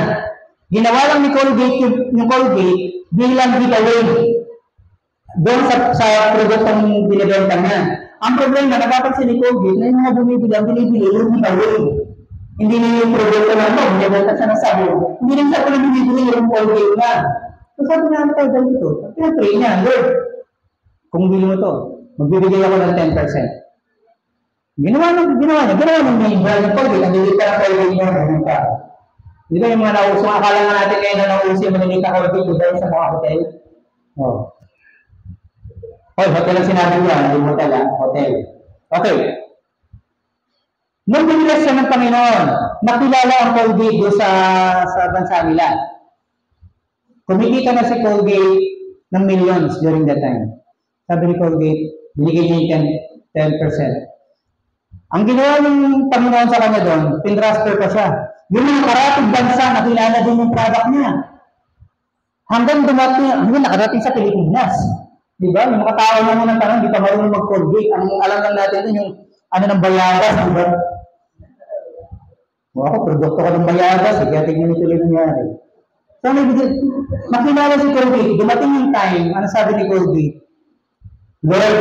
S1: Ginawa lang ni Colgate yung Colgate bilang giveaway doon sa produktong binibenta niya. Ang problema, napapansin ni Colgate na yung mga binibili yung giveaway. Hindi na yung produkto na ito, binibenta siya ng sabi. Hindi na siya pala binibili yung Colgate na. So sabi na tayo dahil ito, pinag-pray niya, Lord, kung bili mo ito, magbibigay ako ng 10%. Ginawa ng main brand ng Colgate, ang nilita ng Colgate niya, ganun ka. Di ba yung mga nauso, akala nga natin ngayon na nauso yung manilita Colgate, di ba sa mga hotel? Oh. Hotel ang sinabi niya, hindi hotel hotel. Okay. Nung binilas siya ng Panginoon, nakilala ang Colgate doon sa bansa nila. Kumikita na si Colgate ng millions during that time. Sabi ni Colgate, binigay niya yung 10%. Ang ginawa ng Panginoon sa kanya doon, pinrasper pa siya. Yung mga karating bansa, nakilala din yung product niya. Hanggang nakarating sa Pilipinas. Diba? Yung mga tao na muna tanong, di pa marunong mag-Colgate. Ang alam lang natin yung ano ng bayabas, diba? Ako, produkto ko ng bayabas, kaya tignan nito lang nangyari. So, makilala si Colgate, dumating yung time, ano sabi ni Colgate? Lord,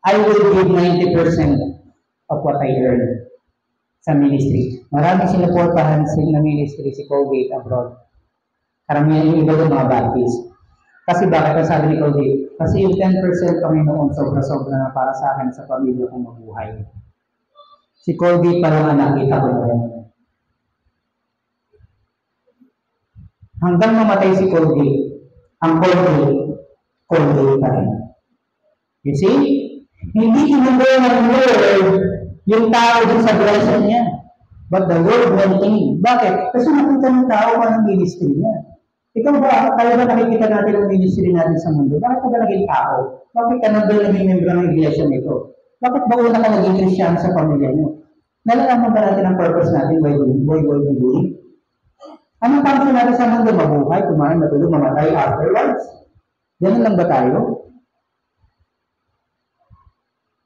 S1: I will give 90% of what I earn sa ministry. Maraming sinuportahan na ministry si Colgate abroad. Karamihan yung iba ng mga Baptist. Kasi bakit ang sabi ni Colgate? Kasi yung 10% Panginoon, sobra-sobra na para sa akin sa pamilya kong mabuhay. Si Colgate parang nakita ko na rin. Hanggang mamatay si Colgate, ang Colgate pa rin. You see? Hindi kinuha ng Lord yung tao dun sa blessing niya. But the Lord went in. Bakit? Kasi nakita ng tao pa ng ministry niya. Ikaw ba, kaya ba nakikita natin ang ministry natin sa mundo? Bakit ka ba naging tao? Bakit ka naging membro ng iglesia nito? Bakit ba una ka naging Christian sa pamilya niyo? Nalalaman ba natin ang purpose natin why we doing? Anong pangko natin sa mundo? Mabuhay, kumain, matulog, mamatay afterwards? Ganun lang ba tayo?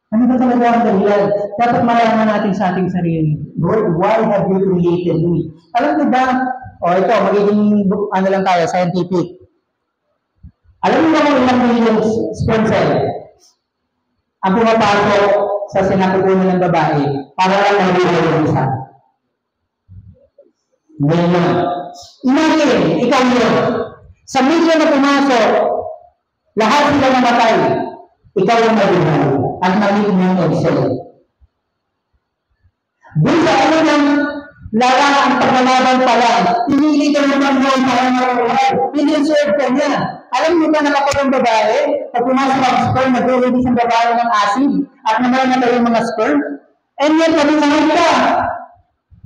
S1: Ano ba talaga ang dahilan? Dapat malaman natin sa ating sarili. Lord, why have you created me? Alam mo ba, ito, magiging, ano lang tayo, scientific. Alam mo ba kung ilang million sperm cell ang pumapasok sa sinapupunan ng babae para lang mabuhay yung isa? Million. Imagine, ikaw yun. Sa million na pumasok, lahat sila namatay. Ikaw yung mabuhay. At magiging yung eggsel. Doon sa ano ng lara ang paglalaban pa lang, pinili ka naman mo para mabuhay. Piniserve ka niya. Alam mo ba na kapag ang babae, pag pumasok ang sperm, nag-release ang babae ng acid at namamatay yung mga sperm? And yet, nabisahan ka.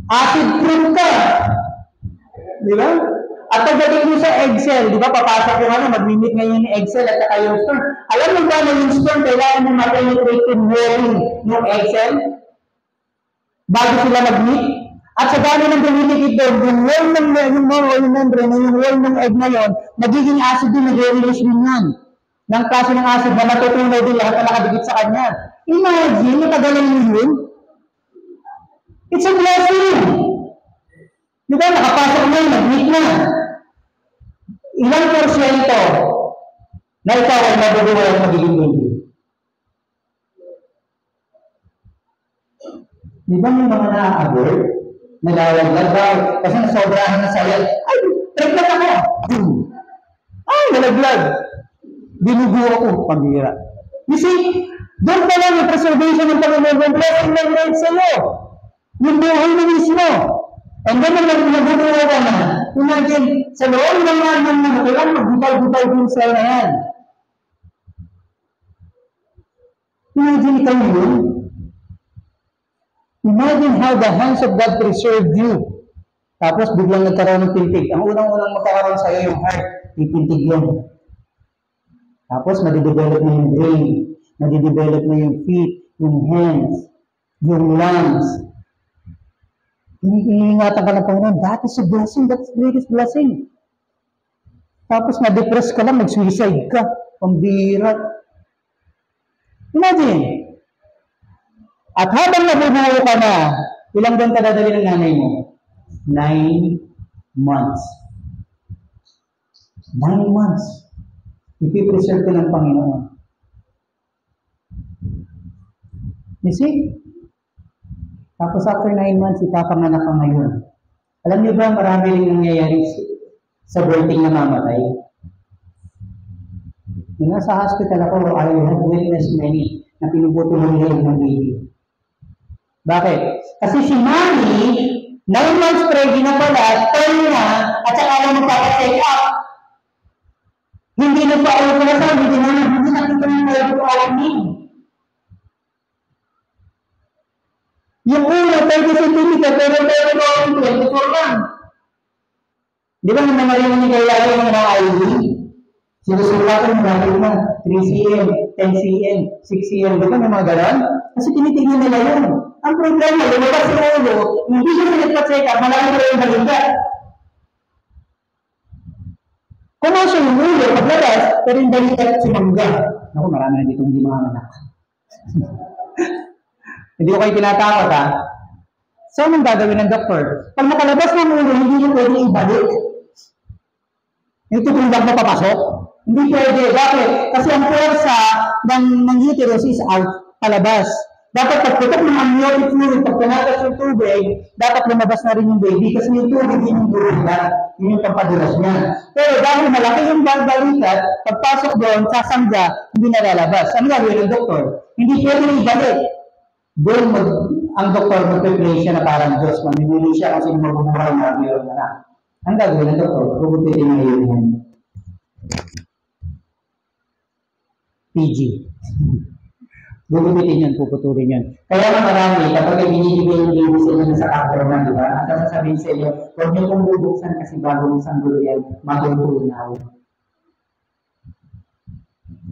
S1: Acid proof ka. Di ba? At pagdating mo sa egg cell, di ba, papasok yung ano, mag-mimit ngayon yung egg cell at saka yung sperm. Alam mo ba na yung sperm, kailangan mo ma-penetrate in walling yung egg cell? bago sila mag-meet. At sa dami ng dumilikit doon, yung wall ng egg na yun, magiging acid din, nag-release din yan. Ng klase ng acid na matutunaw din lahat na nakadikit sa kanya. Imagine, natagalan mo yun. It's a blessing. Di ba, nakapasok na yun, nag-meet na. Ilang porsyento na ikaw ay mabubuhay at magiging baby? Di ba may mga na-abort? Nalalaglag ba? Kasi nasobrahan na sa'yo. Ay, pregnant ako! Ay, nalaglag! Binugo ako, pambira. You see, doon pa lang yung preservation ng Panginoon, yung blessing ng Lord sa'yo. Yung buhay na mismo. And then, nagbubuhay ka na. Imagine, sa loob ng mga kailangan magbutay-butay din sa'yo na yan. Imagine ikaw yun. Imagine how the hands of God preserved you. Tapos biglang nagkaroon ng pintig. Ang unang-unang magkakaroon sa'yo yung heart, pipintig yun. Tapos madidevelop na yung brain, madidevelop na yung feet, yung hands, yung lungs. Iniingatan ka ng Panginoon, that is a blessing, that's the greatest blessing. Tapos na-depress ka lang, mag-suicide ka, pambira. Imagine. At habang nabubuo ka na, ilang buwan ka dadali ng nanay mo? 9 months. 9 months. Ipipreserve ka ng Panginoon. You see? Tapos after 9 months, ipapanganak ka ngayon. Alam niyo ba, marami rin nangyayari sa birthing na mamatay? Yung nasa hospital ako, I have witnessed many na pinubutulan nila ng baby. Bakit? Kasi si Mami, 9 months pregnant na pala, turn na, at saka lang magpapatake up. Hindi na pa ultrasound, hindi nakita ng microarming. Yung una, 30 cm, pero 24 lang. Di ba naman narinig kayo lagi yung mga IV? Sinusukatan mo natin na 3 cm, 10 cm, 6 cm, di ba may mga ganon? Kasi tinitignan nila yun. Ang problema, lumabas sa ulo, hindi siya sinagpa-check up, malaki na yung balikat. Kung siya yung ulo, paglabas, pero yung balikat sumangga. Naku, marami na dito hindi mga anak. Hindi ko kayo tinatakot, ha? So, anong gagawin ng doktor? Pag nakalabas ng ulo, hindi nyo pwede ibalik. Yung tutulang na papasok. Hindi pwede. Bakit? Kasi ang puwersa ng uterus is out, palabas. Dapat pagputok ng amniotic fluid, pag pinatas yung tubig, dapat lumabas na rin yung baby kasi yung tubig yun yung burilan, yun yung pampadulas niya. Pero dahil malaki yung balikat, pagpasok doon, sasangga, hindi na lalabas. Ano gagawin ng doktor? Hindi pwede ibalik. Doon ang doktor mag-prepare siya na parang Diyos, mamimili siya kasi mabubuhay na mayroon na. Ang gagawin ng doktor, pupupitin na yun yan. PG. Gugupitin yun, puputulin yun. Kaya nga marami, kapag binibigay yung baby sa inyo sa kaperman, di ba? At sasabihin sa inyo, huwag niyo kong bubuksan kasi bago ng sanggol yan, matutunaw.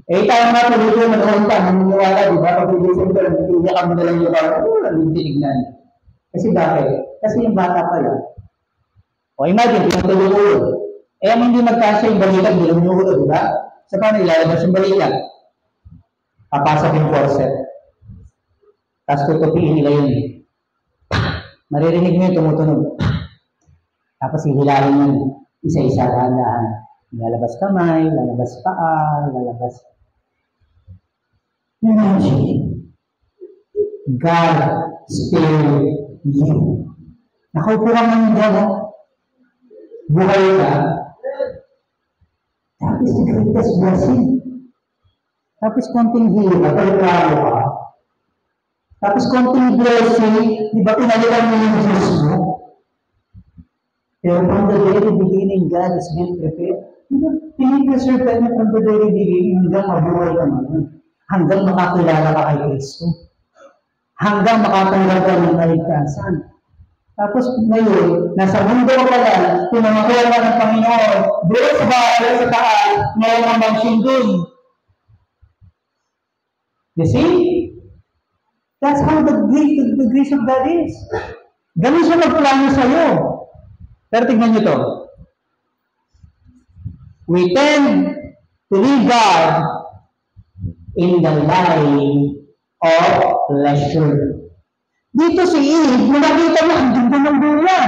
S1: Eh, tayo nga tuloy noon pa, naniniwala, di ba? Pag bibigyan ko lang, iiyak kami na lang yung parang, ang tinignan. Kasi bakit? Kasi yung bata pala. O imagine, pinatulog ulo. Eh, ang hindi magkasya yung balikat, bilang yung ulo, di ba? Sa paano ilalabas yung balikat? Papasok yung corset. Tapos tutupiin nila yun. Maririnig mo yung tumutunog. Tapos hihilalin yun. Isa-isa, dahan-dahan. Lalabas kamay, lalabas paa, lalabas. Imagine. God spare you. Nakaupo ka naman dyan, ha? Buhay ka. That is the greatest blessing. Tapos konting hilo, mataliklaro ka. Tapos konting blessing, di ba pinalitan mo yung Diyos mo? Pero from the very beginning, God has been prepared. Pinipreserve ka niya from the very beginning hanggang mabuhay ka naman. Hanggang makakilala ka kay Kristo. Hanggang makatanggap ka ng kaligtasan. Tapos ngayon, nasa mundo ka pala, pinangakuha ka ng Panginoon, doon sa bahay sa taas, mayroon ang mansyon doon. You see? That's how the grace of God is. Ganun siya magplano sa'yo. Pero tignan nyo to. We tend to leave God in the line of pleasure. Dito si Eve, nakita mo, ang ganda ng bunga.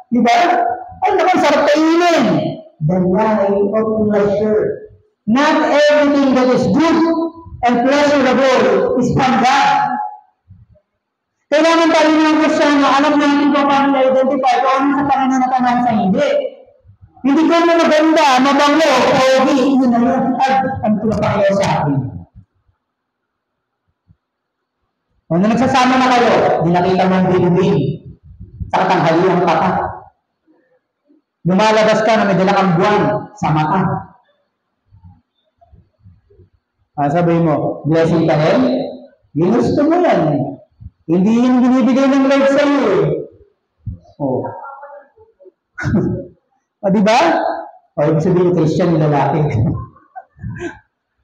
S1: Di ba? Ay, naman, sarap kainin. The line of pleasure. Not everything that is good and pleasurable is from God. Kailangan tayo ng Kristyano, alam natin kung paano na-identify kung ano sa Panginoon na tanong sa hindi. Hindi ko na maganda, mabango, pogi, yun na yun. Ay, ang tulapakayo sa akin. Kung nagsasama na kayo, di nakita mo ang bilibin sa katanghali ang pata. Lumalabas ka na may dala kang buwan sa mata. Sabihin mo, blessing ka rin? Ginusto mo yan. Hindi yung binibigay ng Lord sa iyo eh. Oh. Diba? O, ibig sabihin, Christian yung lalaki.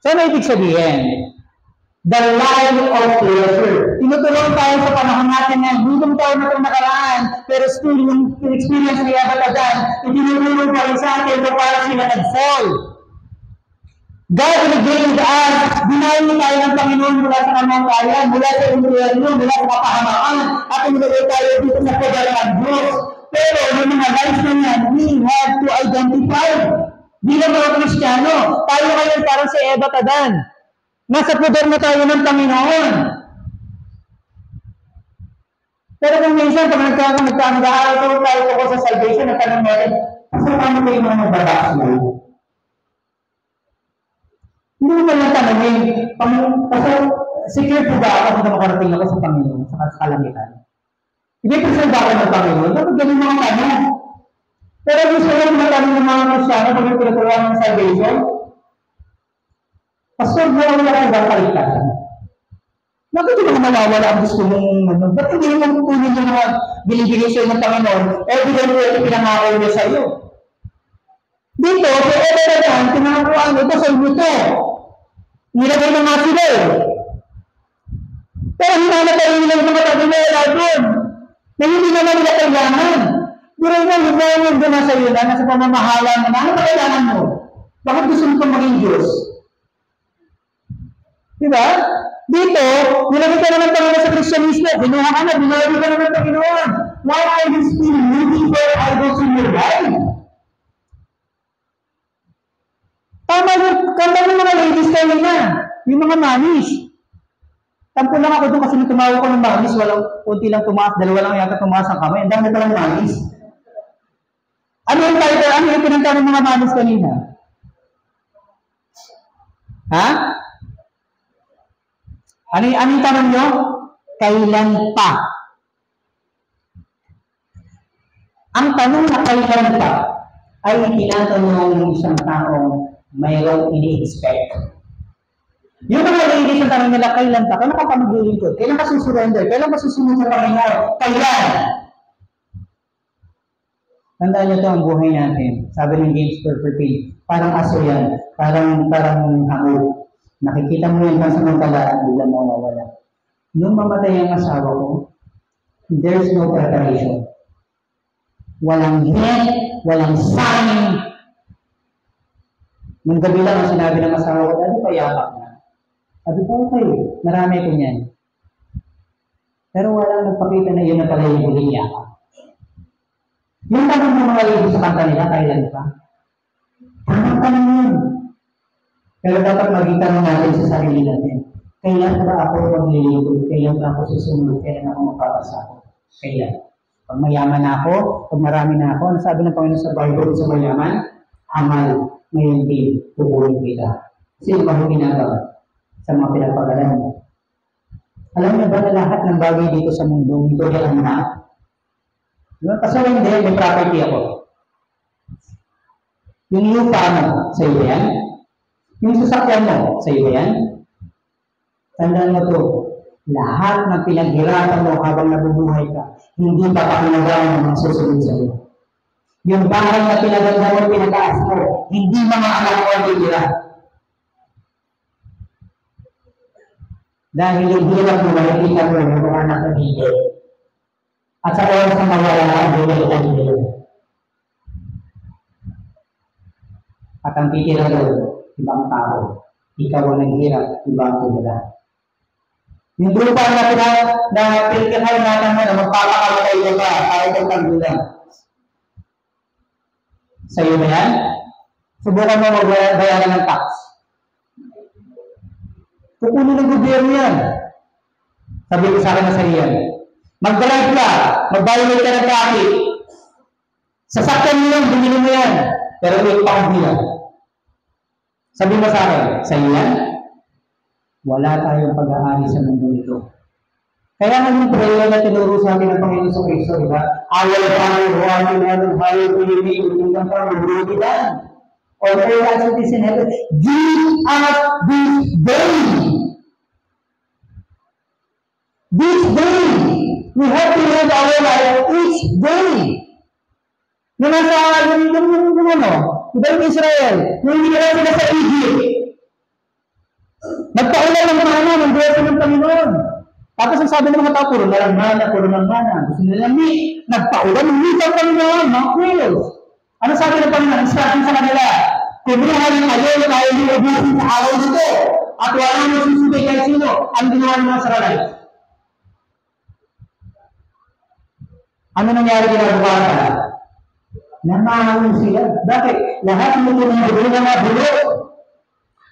S1: So, ano ibig sabihin? The line of pleasure. Tinutuloy tayo sa panahon natin na gutom tayo na itong nakaraan, pero still yung experience niya batagan, itinutulong pa rin sa atin kung parang sila nag-fall. God revealed us, dinayin tayo ng Panginoon mula sa kamangkayan, mula sa impyerno, mula sa kapahamakan, at inilagay tayo dito sa pagdala ng Diyos. Pero yung mga lives na yan, we have to identify. Bilang mga Kristiyano, tayo ngayon parang si Eva Tadan. Nasa poder na tayo ng Panginoon. Pero kung minsan, pag nagkakaaral tayo ko sa salvation, nagtanong natin, kasi paano kayo mga magbabackslide? Hindi mo lang tanongin, kasi secure po ba ako kung makarating ako sa Panginoon, sa kalangitan? Hindi ko sa bakit ng Panginoon, dapat ganun mga tanong. Pero gusto lang matanong ng mga Kristyano pag yung pinaturuan ng salvation, Pastor, wala ka ba kaligtasan? Bakit hindi mo mawawala ang gusto mong ano? Ba't hindi mo kukunin yung mga binibigay sa'yo ng Panginoon? Evident mo yung pinangako niya sa'yo. Dito, sa Eberedan, pinangakuan ito sa inyo ito. Nilagay na nga sila eh. Pero hinanap tayo nila yung mga tabi na wala doon. Na hindi naman nila kailangan. Pero nga, hindi mo yung doon nasa iyo na, nasa pamamahala mo na, ano ba kailangan mo? Bakit gusto mo itong maging Diyos? Diba? Dito, nilagay ka na ng Panginoon sa Kristyanismo, binuha ka na, binawin ka na ng Panginoon. Why are you still looking for idols in your life? Tama yung, kanta ng mga ladies kayo na, yung mga manis. Tampo lang ako doon kasi nung tumawag ko ng manis, walang kunti lang tumaas, dalawa lang yata tumaas ang kamay, ang dami palang manis. Ano yung title? Ano yung pinagkano ng mga manis kanina? Ha? Ano yung tanong nyo? Kailan pa? Ang tanong na kailan pa ay tinatanong ng isang taong mayroong ini-expect. Yung mga ladies ang tanong nila, kailan pa? Kailan ka pa maglilingkod? Kailan ka susurrender? Kailan ka susunod sa Panginoon? Kailan? Tandaan nyo ito ang buhay natin. Sabi ng James Perfect, parang aso yan. Parang hamog. Nakikita mo yan sa samantala at biglang mawawala. Nung mamatay ang asawa ko, there's no preparation. Walang hint, walang sign. Nung gabi lang ang sinabi ng asawa ko, dati payapak na. Sabi ko, okay, marami ko niyan. Pero walang nagpakita na yun na pala yung huling yakap. Yung tanong ng mga lady sa kanta nila, kailan pa? Tamang tanong yun. Pero dapat magitanong natin sa sarili natin. Kailan ba ako maglilingkod? Kailan ba ako susunod? Kailan ako magpapasako? Kailan? Pag mayaman na ako, pag marami na ako, ano sabi ng Panginoon sa Bible sa mayaman? Amal, ngayon din, pupunin kita. Sino ba ang ginagawa sa mga pinagpagalan mo? Alam niyo ba na lahat ng bagay dito sa mundo, ito yan na? Kasi hindi, may property ako. Yung lupa mo, sa iyo yan? Yung sasakyan mo, sa iyo yan? Tandaan mo to, lahat ng pinaghirapan mo habang nabubuhay ka, hindi pa pakinagawa ng mga susunod sa iyo. Yung bahay na pinaganda mo, pinataas mo, hindi mga anak mo ang bibira. Dahil yung hirap mo ay hindi ka mo mga nakabigay. At sa oras na mawala ang buhay at buhay. At ang titira doon, ibang tao. Ikaw ang naghirap, ibang tumira. Yung grupa na pinagkakal natin na magpapakalatay ka pa, kahit ang tagdulang. Sa'yo na yan? Subukan mo magbayaran ng tax. Kukunin ng gobyerno yan. Sabi ko sa akin na sa iyan. Mag-drive ka, mag-violate ka ng traffic. Sasaktan mo yan, bumili mo yan. Pero may pang-bilang. Sabi mo sa akin, sa iyan, wala tayong pag-aari sa mundo nito. Kaya nga yung prayer na tinuro sa atin ng Panginoon sa Kristo, di ba? Awal tayo, huwag natin, hayo, pinili, kung pa, magbrugitan. Or all as it is in heaven, give us this day. This day. We have to live our life each day. Yung nasa, yung ano, iba yung Israel, yung hindi na sila sa Egypt. Nagpaulan ng mana ng buhay ng Panginoon. Tapos ang sabi ng mga tao, puro na lang mana, puro ng mana. Gusto nila meat. Nagpaulan ng meat ang Panginoon, mga quails. Ano sabi ng Panginoon? Instruction sa kanila. Kumuha ng kayo na tayo yung ubusin sa araw nito. At wala mo susubay kahit sino ang ginawa ng mga saralay. Ano nangyari kinabukasan? Namahon sila. Bakit? Lahat ng mga bulo na mga bulo.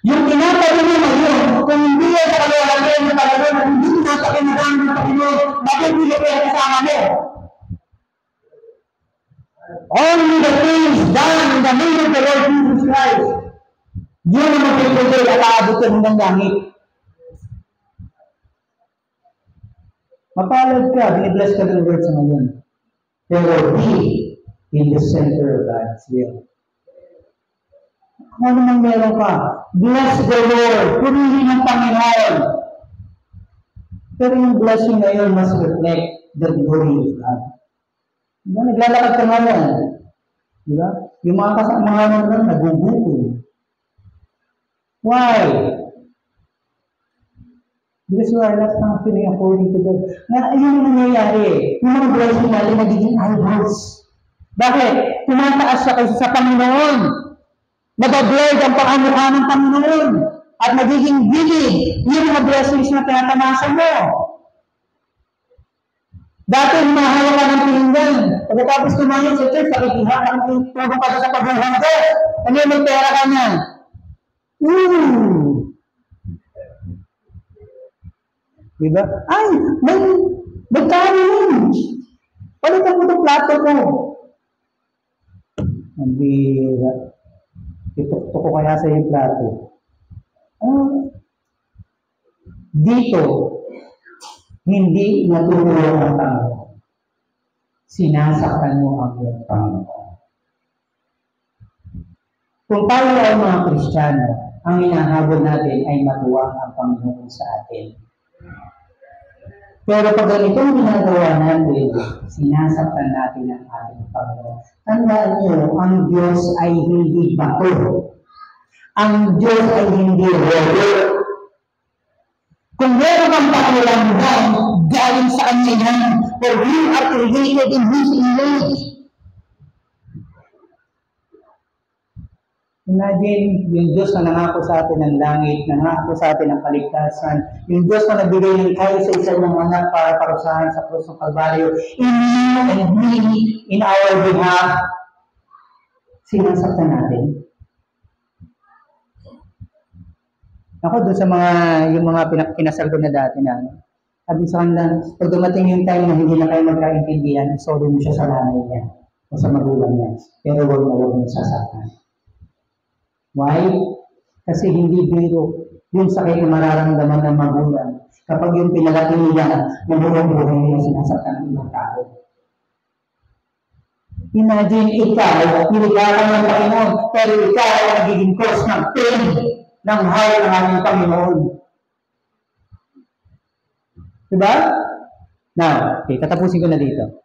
S1: Yung tinatayo mo ngayon, kung hindi yan sa kalawalagay ng Panginoon, at hindi tinatakinagam ng Panginoon, bakit hindi kayo kasama mo? Only the things done in the name of the Lord Jesus Christ. Yun ang magpipigil at aabot ka ng langit. Mapalad ka, binibless ka ng word sa ngayon. Pero be in the center of God's will. Kung ano nang meron ka, bless the Lord, purihin ng Panginoon. Pero yung blessing na yun must reflect the glory of God. Diba? Naglalakad ka nga yan. Diba? Yung mga kasama nga naman nagugutom. Why? Because you are not functioning according to God. Ayun yung nangyayari. Yung mga blessing natin nagiging idols. Bakit? Tumataas siya kaysa sa Panginoon. Nag-blurred ang pangamukha ng Panginoon. At nagiging vivid yung mga blessings na tinatamasa mo. Dati humahawak ka ng pinggan. Pagkatapos tumayo sa church, pakikiha ka ng tulong ka sa pagbuhang ko. Ano yung may pera ka na? Diba? Ay, may kanin. Palitan mo itong plato ko. Ang bira. Itukto ko kaya sa yung plato. Dito, hindi natutulong ang tao. Sinasaktan mo ang iyong Panginoon. Kung tayo ay mga Kristiyano, ang hinahabol natin ay matuwa ang Panginoon sa atin. Pero pag ganitong ginagawa natin, sinasaktan natin ang ating Panginoon. Tandaan niyo, ang Diyos ay hindi bato. Ang Diyos ay hindi robot. Kung meron kang pakiramdam, galing sa Kanya yan, for you are created in His image. Imagine, yung Diyos na nangako sa atin ng langit, nangako sa atin ng kaligtasan, yung Diyos na nagbigay ng kayo sa isa ng anak para parusahan sa krus ng Kalbaryo, in you and me, in our behalf, sinasaktan natin. Ako doon sa yung mga pinasal ko na dati na, sabi sa kanila, pag dumating yung time na hindi na kayo magkaintindihan, sorry mo siya sa nanay niya o sa magulang niya. Pero huwag mo sasaktan. Why? Kasi hindi biro yung sakit na mararamdaman ng magulang. Kapag yung pinalaki niya, mabuhay niya sinasaktan ng ibang tao. Imagine ikaw, niligatan ng Panginoon, pero ikaw ay nagiging cause ng pain ng buhay ng aming Panginoon. Diba? Now, okay, tatapusin ko na dito.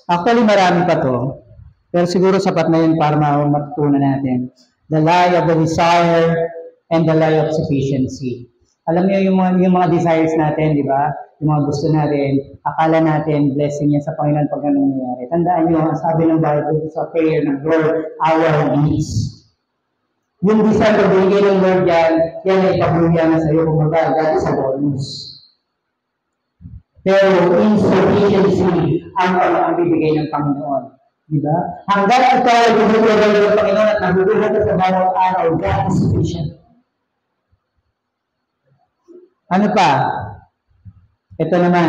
S1: Actually, marami pa to. Pero siguro sapat na yun para matutunan natin. The lie of the desire and the lie of sufficiency. Alam niyo yung mga desires natin, di ba? Yung mga gusto natin, akala natin, blessing yan sa Panginoon pag ganun nangyayari. Tandaan niyo, ang sabi ng Bible sa prayer ng Lord, our needs. Yung desire na binigay ng Lord yan ay pagluya na sa'yo, kumbaga, that is a bonus. Pero insufficiency ang bibigay ng Panginoon. Diba? Hanggang ikaw ay bumibigay ng Panginoon at nabibigay ka sa bawat araw, God is sufficient. Ano pa? Ito naman,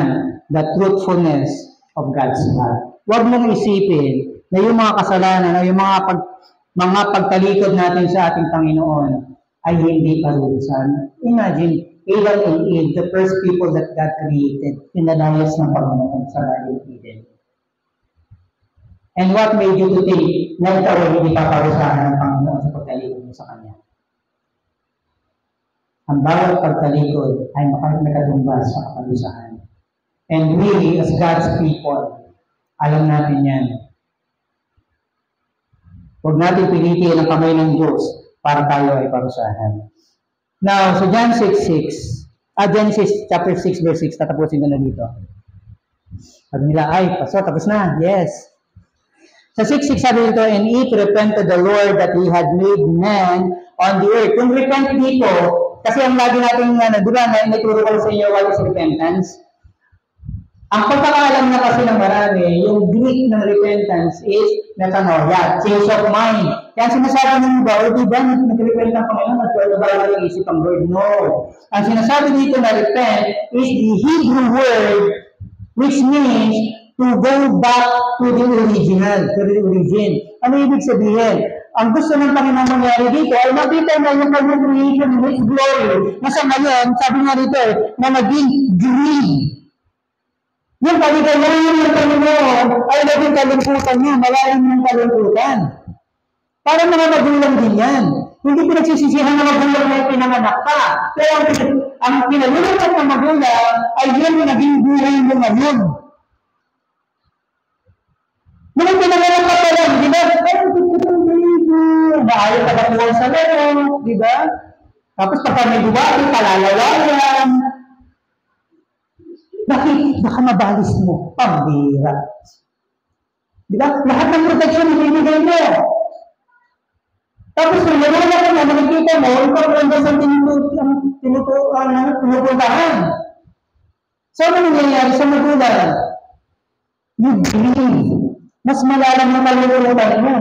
S1: the truthfulness of God's love. Huwag mong isipin na yung mga kasalanan o yung mga pagtalikod natin sa ating Panginoon ay hindi parurusan. Imagine, Adam and Eve, the first people that God created, pinanayos ng Panginoon sa Garden of Eden. And what made you to think na ikaw ay hindi paparusahan ng Panginoon sa pagtalikod mo sa Kanya? Ang bawat pagtalikod ay makatumbas sa kaparusahan. And we, as God's people, alam natin yan. Huwag natin pilitin ang kamay ng Diyos para tayo ay parusahan. Now, so Genesis chapter 6, verse 6, tatapusin ko na dito. Sabi nila, ay, paso, tapos na. Yes. Sa 6:6 sabi dito, and it repented the Lord that He had made man on the earth. Yung repent dito, kasi ang lagi natin, di ba, na ituro ko sa inyo, what is repentance? Ang pagkakaalam na kasi ng marami, yung Greek ng repentance is metanoia, change of mind. Kaya sinasabi ng iba, o diba, nag-repent ng Panginoon at wala ba yung isip ang word? No. Ang sinasabi dito na repent is the Hebrew word which means to go back to the original, to the origin. Ano ibig sabihin? Ang gusto ng Panginoon mangyari dito ay makita na yung kanyang creation in His glory. Nasa ngayon, sabi nga dito na naging green. Yung kaligayahan ng Panginoon ay naging kalungkutan niya, malayang ng kalungkutan. Para mga magulang din yan. Hindi pinagsisisihan ng magulang na pinanganak pa. Kaya ang pinalulungan ng magulang ay yun yung naging buhay mo ngayon. Nung pinanganak ka pa lang, di ba? Maayon ka na sa laro, di ba? Tapos kapag may buwari, palalawayan. Bakit? Baka mabalis mo. Pambira. Di ba? Lahat ng protection na binigay mo. Tapos kung nagulala ka na, nakikita mo, ikaw ang dasang tinupuntahan. So, ano nangyayari sa magulang? You believe. Mas malalang na malulungan mo.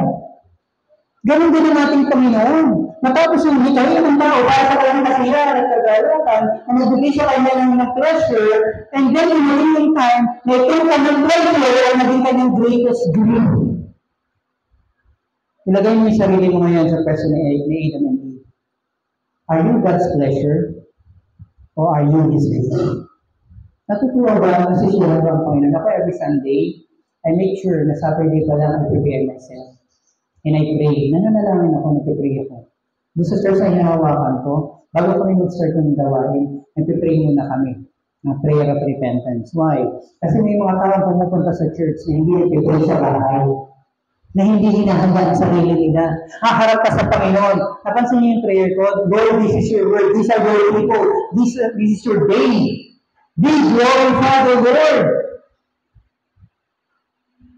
S1: Ganun din ang ating Panginoon. Matapos yung hitahin ng tao para sa kanyang kasiyahan at kagalakan, ang nagbigay siya kanya ng pleasure, and then in the same time, na itong kanyang pleasure ay naging kanyang greatest dream. Ilagay mo yung sarili mo ngayon sa person ni Adam and Eve. Are you God's pleasure? Or are you His dream? Natutuwa ba? Nasisira ba ang Panginoon? Ako every Sunday, I make sure na Saturday pa lang I prepare myself. And I pray. Nananalangin ako, nagpipray ako. Doon sa church ay hinahawakan ko, bago kami mag-start ng gawain, nagpipray muna kami ng prayer of repentance. Why? Kasi may mga taong pumupunta sa church na hindi nagpipray sa bahay, na hindi hinahanda ang sarili nila. Haharap ka sa Panginoon. Napansin niyo yung prayer ko, Lord, this is your word. These are your people. This is your day. Be glorified, O Lord.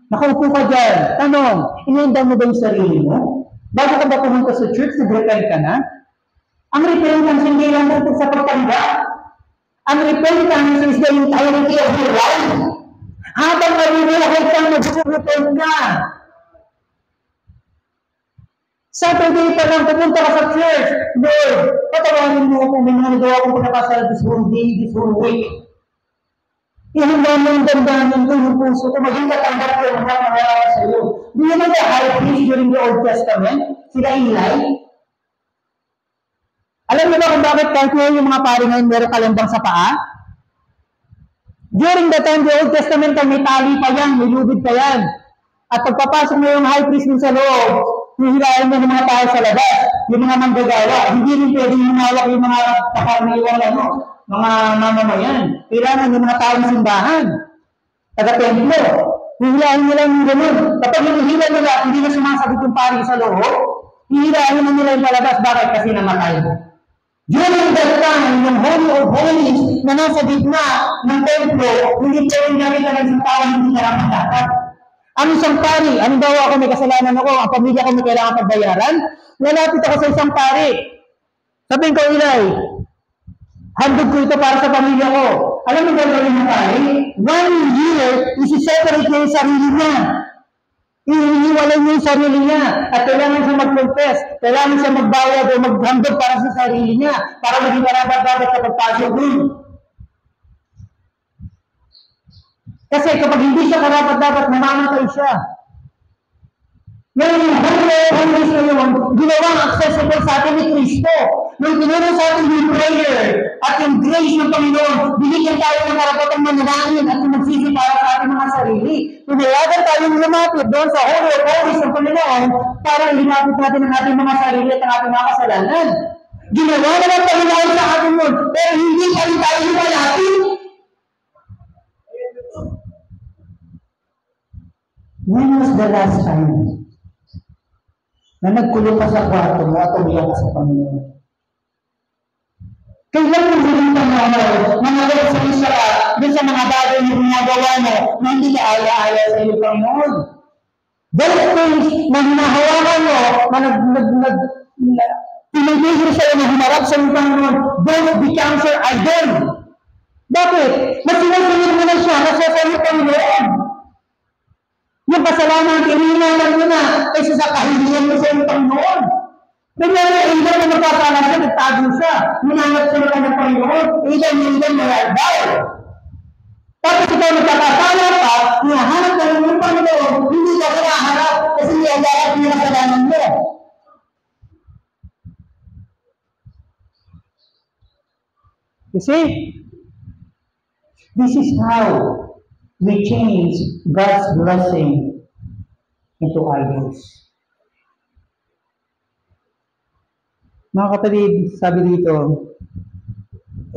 S1: Nakaupo ka dyan. Tanong, inihanda mo ba yung sarili mo? Bago ka ba pumunta sa church, nag-repent ka na? Ang repentance hindi lang tungkol sa pagtanggap. Ang repentance is the entirety of your life. Habang nalililahay kang nag-repent ka. Saturday pa lang, pupunta ka sa church. Lord, patawanin mo kung may mga nagawa kong pagkakasal this whole day, this whole week. Ihanda mo yung damdamin ko, yung puso ko, maging natanggap ko yung mga nangyayari sa iyo. Do you know the high priest during the Old Testament? Sila Eli? Alam mo ba kung bakit kahit yung mga pari ngayon meron kalambang sa paa? During the time the Old Testament, may tali pa yan, may lubid pa yan. At pagpapasok mo yung high priest sa loob, hihilayan mo ng mga tao sa labas, yung mga manggagawa, hindi rin pwedeng hinawak yung mga pakarniwang mga mamamayan. Kailangan yung mga taong simbahan, taga-templo. Hihilayan nila yung ganun. Kapag hinihila nila, hindi na sumasagot yung pari sa loob, hihilayan nila yung palabas. Bakit? Kasi namatay. During that time, yung Holy of Holies na nasa gitna ng templo, hindi pwede gamitan ng isang tao hindi kailangan dapat. Ano isang pari? Ano daw ako may kasalanan ako? Ang pamilya ko may kailangan pagbayaran? Lalapit ako sa isang pari. Sabihin ko, Ilay, handog ko ito para sa pamilya ko. Alam mo ba gawin ng pari? 1 year, isi-separate niya yung sarili niya. Iiwalay niya yung sarili niya. At kailangan siya mag-confess. Kailangan siya magbayad o maghandog para sa sarili niya. Para maging karapat-dapat sa pagpasok dun. Kasi kapag hindi siya karapat-dapat, namamatay siya. Ngayon, yung Holy na yun, ginawang accessible sa atin ni Kristo. Nung tinuro sa atin yung prayer at yung grace ng Panginoon, binigyan tayo ng karapatang manalangin at magsisi para sa ating mga sarili. Pinayagan tayong lumapit doon sa Holy of Holies ng Panginoon para ilapit natin ang ating mga sarili at ang ating mga kasalanan. Ginawa na ng Panginoon sa atin yun, pero hindi pa rin tayo lumalapit. When was the last time na nagkulong ka sa kwarto mo at umiyak ka sa Panginoon? Kailan mo huling panahon na nagawa sa isa dun sa mga bagay na ginagawa mo na hindi ka aya-aya sa iyo, Panginoon? Those things na hinahawakan mo, na pinagigil sa iyo na humarap sa iyo, Panginoon, those becomes your idol. Bakit? Mas sinasunod mo na siya, nasa sa iyo, Panginoon. Yung kasalanan, iniinalan mo na kaysa sa kahilingan mo sa iyong Panginoon. Bigyan na ilan na magkasala siya, nagtago siya. Minangat siya ng Panginoon, ilan mayalbaw. Tapos ikaw nagkakasala pa, hinahanap ka ng iyong Panginoon, hindi ka kinaharap kasi niyagarap niya ang kasalanan mo. You see? This is how we change God's blessing into idols. Mga kapatid, sabi dito,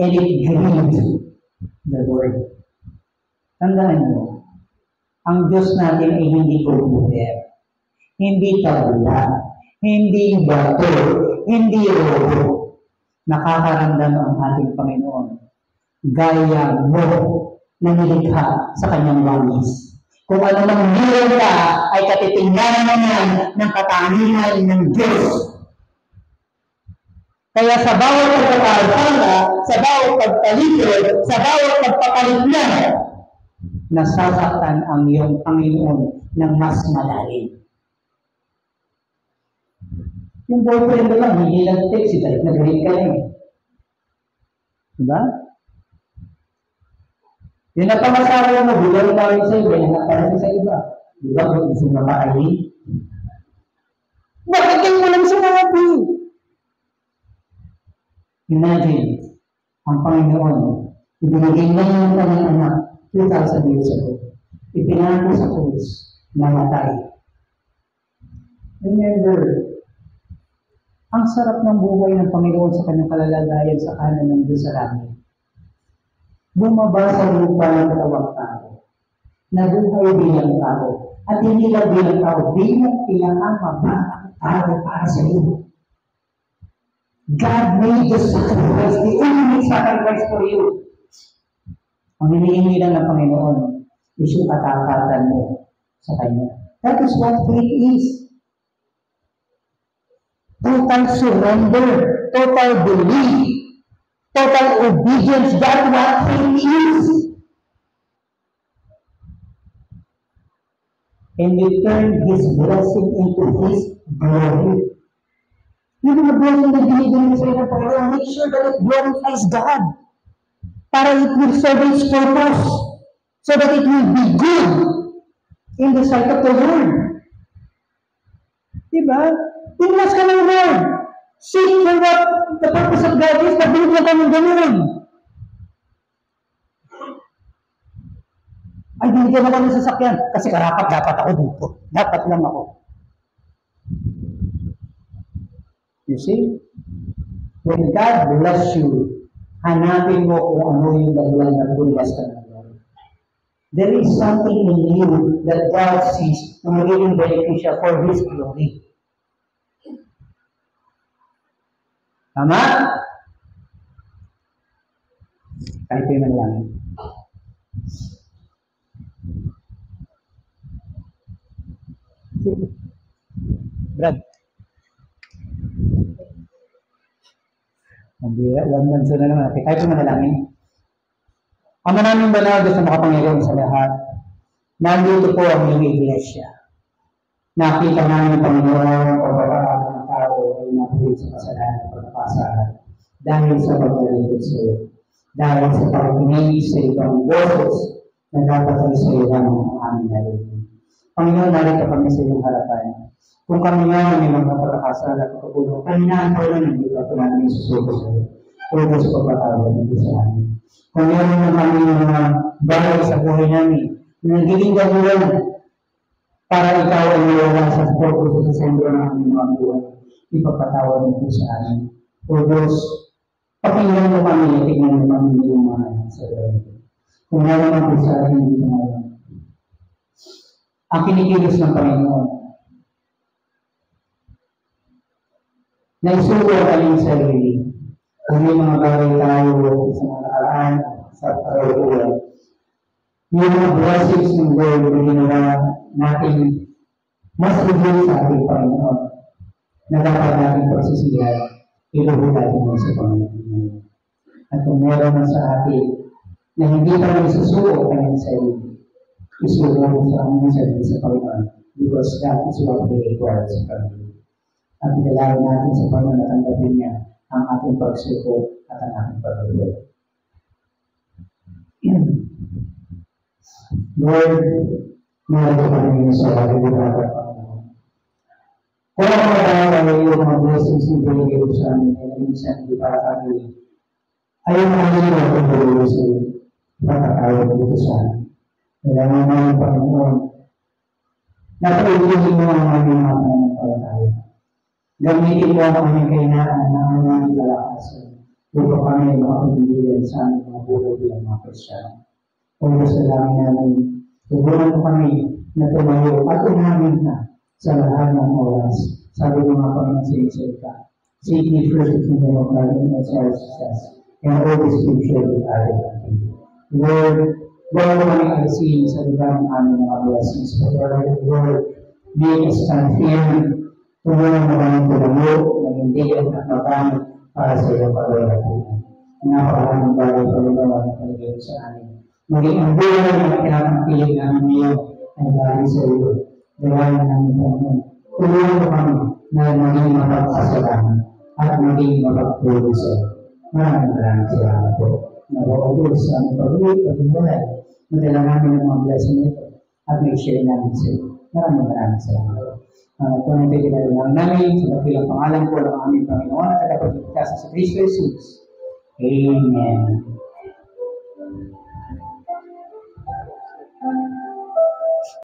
S1: and it grieved the Lord. Tandaan mo, ang Diyos natin ay hindi computer, hindi tabula, hindi bato, hindi robo. Nakakaramdam ang ating Panginoon. Gaya mo na nilikha sa kanyang langis. Kung ano mang meron ka, ay katitingnan naman ng katangian ng Diyos. Kaya sa bawat pagkakasala, sa bawat pagtalikod, sa bawat pagpapalit niya, nasasaktan ang iyong Panginoon ng mas malalim. Yung boyfriend mo lang, hindi lang text, nagalit ka lang. Diba? Yung napangasawa mo, bilang tawin sa iba, yung napansin sa iba. Diba? Gusto na maayin? Bakit kayo mo lang sinabi? Imagine, ang Panginoon, ibinigay na yung kanyang anak 2,000 years ago. Ipinako sa krus, namatay. Remember, ang sarap ng buhay ng Panginoon sa kanyang kalalagayan sa kanan ng Diyos sa langit. Bumaba sa lupa ng katawang tao, nabuhay bilang tao, at hindi lang bilang tao, bilang pinakamabatang tao para sa iyo. God made the sacrifice, the only sacrifice for you. Ang hinihingi lang ng Panginoon is yung katapatan mo sa Kanya. That is what faith is. Total surrender, total belief, total obedience. That's what faith is. And you turn His blessing into His glory. Yung mga blessing na binigyan sa iyo ng Panginoon, make sure that it glorifies God. Para it will serve its purpose. So that it will be good in the sight of the Lord. Diba? Tingnas ka ng Lord. Seek for what the purpose of God is, but binigyan ka ng ganun. Ay, binigyan ako ng sasakyan. Kasi karapat, dapat ako dito. Dapat lang ako. You see? When God bless you, hanapin mo kung ano yung dahilan na bulas ka ng Lord. There is something in you that God sees na magiging beneficial for His glory. Tama? Kahit kayo manalangin. Brad. Mabira, one month na naman natin. Kahit kayo manalangin. Ama namin banal, Diyos na makapangyarihan sa lahat. Nandito po ang iyong iglesia. Nakita namin, Panginoon, pagkakaroon ng tao ay napulit sa kasalanan at pagkakasalan dahil sa paglalingkod sa iyo. Dahil sa pagkinig sa ibang boses na dapat ay sa iyo lang ang aming narinig. Panginoon, narito kami sa iyong harapan. Kung kami nga may mga pagkakasala at pagkakulong, kami na ang paulan ng iba kung namin susuko sa iyo. Puro sa pagkakawal ng sa amin. Kung meron na kami mga bagay sa buhay namin, nagiging gagulan para ikaw ay nawala sa purpose sa sentro ng aming mga buhay. Ipapatawad mo po sa amin. O Diyos, pakinggan mo kami, tingnan mo kami yung mga sa iyo. Kung meron ang po sa amin dito ngayon. Ang kinikilos ng Panginoon, na isuko ang kanyang sarili. Kung may mga bagay tayo sa mga nakaraan, sa pagkakulang, yung mga blessings ng Lord na ginawa natin mas ligay sa ating Panginoon na dapat natin pagsisihan, iluhod natin sa Panginoon. At kung meron man sa atin na hindi pa rin susuko ang kanyang sarili, isuko sa aming sarili sa Panginoon because that is what we require sa Panginoon. At idalawin natin sa Panginoon na tanggapin niya ang ating pagsuko at ang ating paglulo. Lord, narito kami sa ating dapat Panginoon. Kung ang mga tayo yung mga blessings na binigay sa amin ay minsan hindi para kami ayaw kami na paglulo sa iyo. Pagkakawag dito sa amin. Kailangan namin Panginoon napaulitin mo ang aming mga pananampalataya. Gamitin mo ang aming kainaan na aming kalakasan upang kami makapagbibigan sa aming mga buhay bilang mga Kristyano. Kung gusto namin namin, tubunan mo kami na tumayo at umamin na sa lahat ng oras. Sabi ng mga Panginoon sa Isalita, seek ye first the kingdom of God and its righteousness, and all these things shall be added unto you. Lord, huwag mo kami alisin sa lugar ng aming mga blessings. But Lord, make us stand firm. Tubunan mo kami tumayo, nagindigan at magamit para sa iyong paglalatihan. Napakaraming bagay paglalawag na paligay sa amin. Maging ang buhay na kinakangkilig namin ngayon ay dahil sa iyo. Gawain namin Panginoon. Tubunan mo kami na maging mapagpasalaman at maging mapagpuli sa iyo. Maraming salamat po. Nabawagot sa aming pag-uwi, pag-uwi. Madala namin ang mga blessing nito at may share namin sa iyo. Maraming salamat po. Kung ito'y pinalalang namin sa dakilang pangalan po ng aming Panginoon at tagapagligtas sa Kristo Jesus. Amen.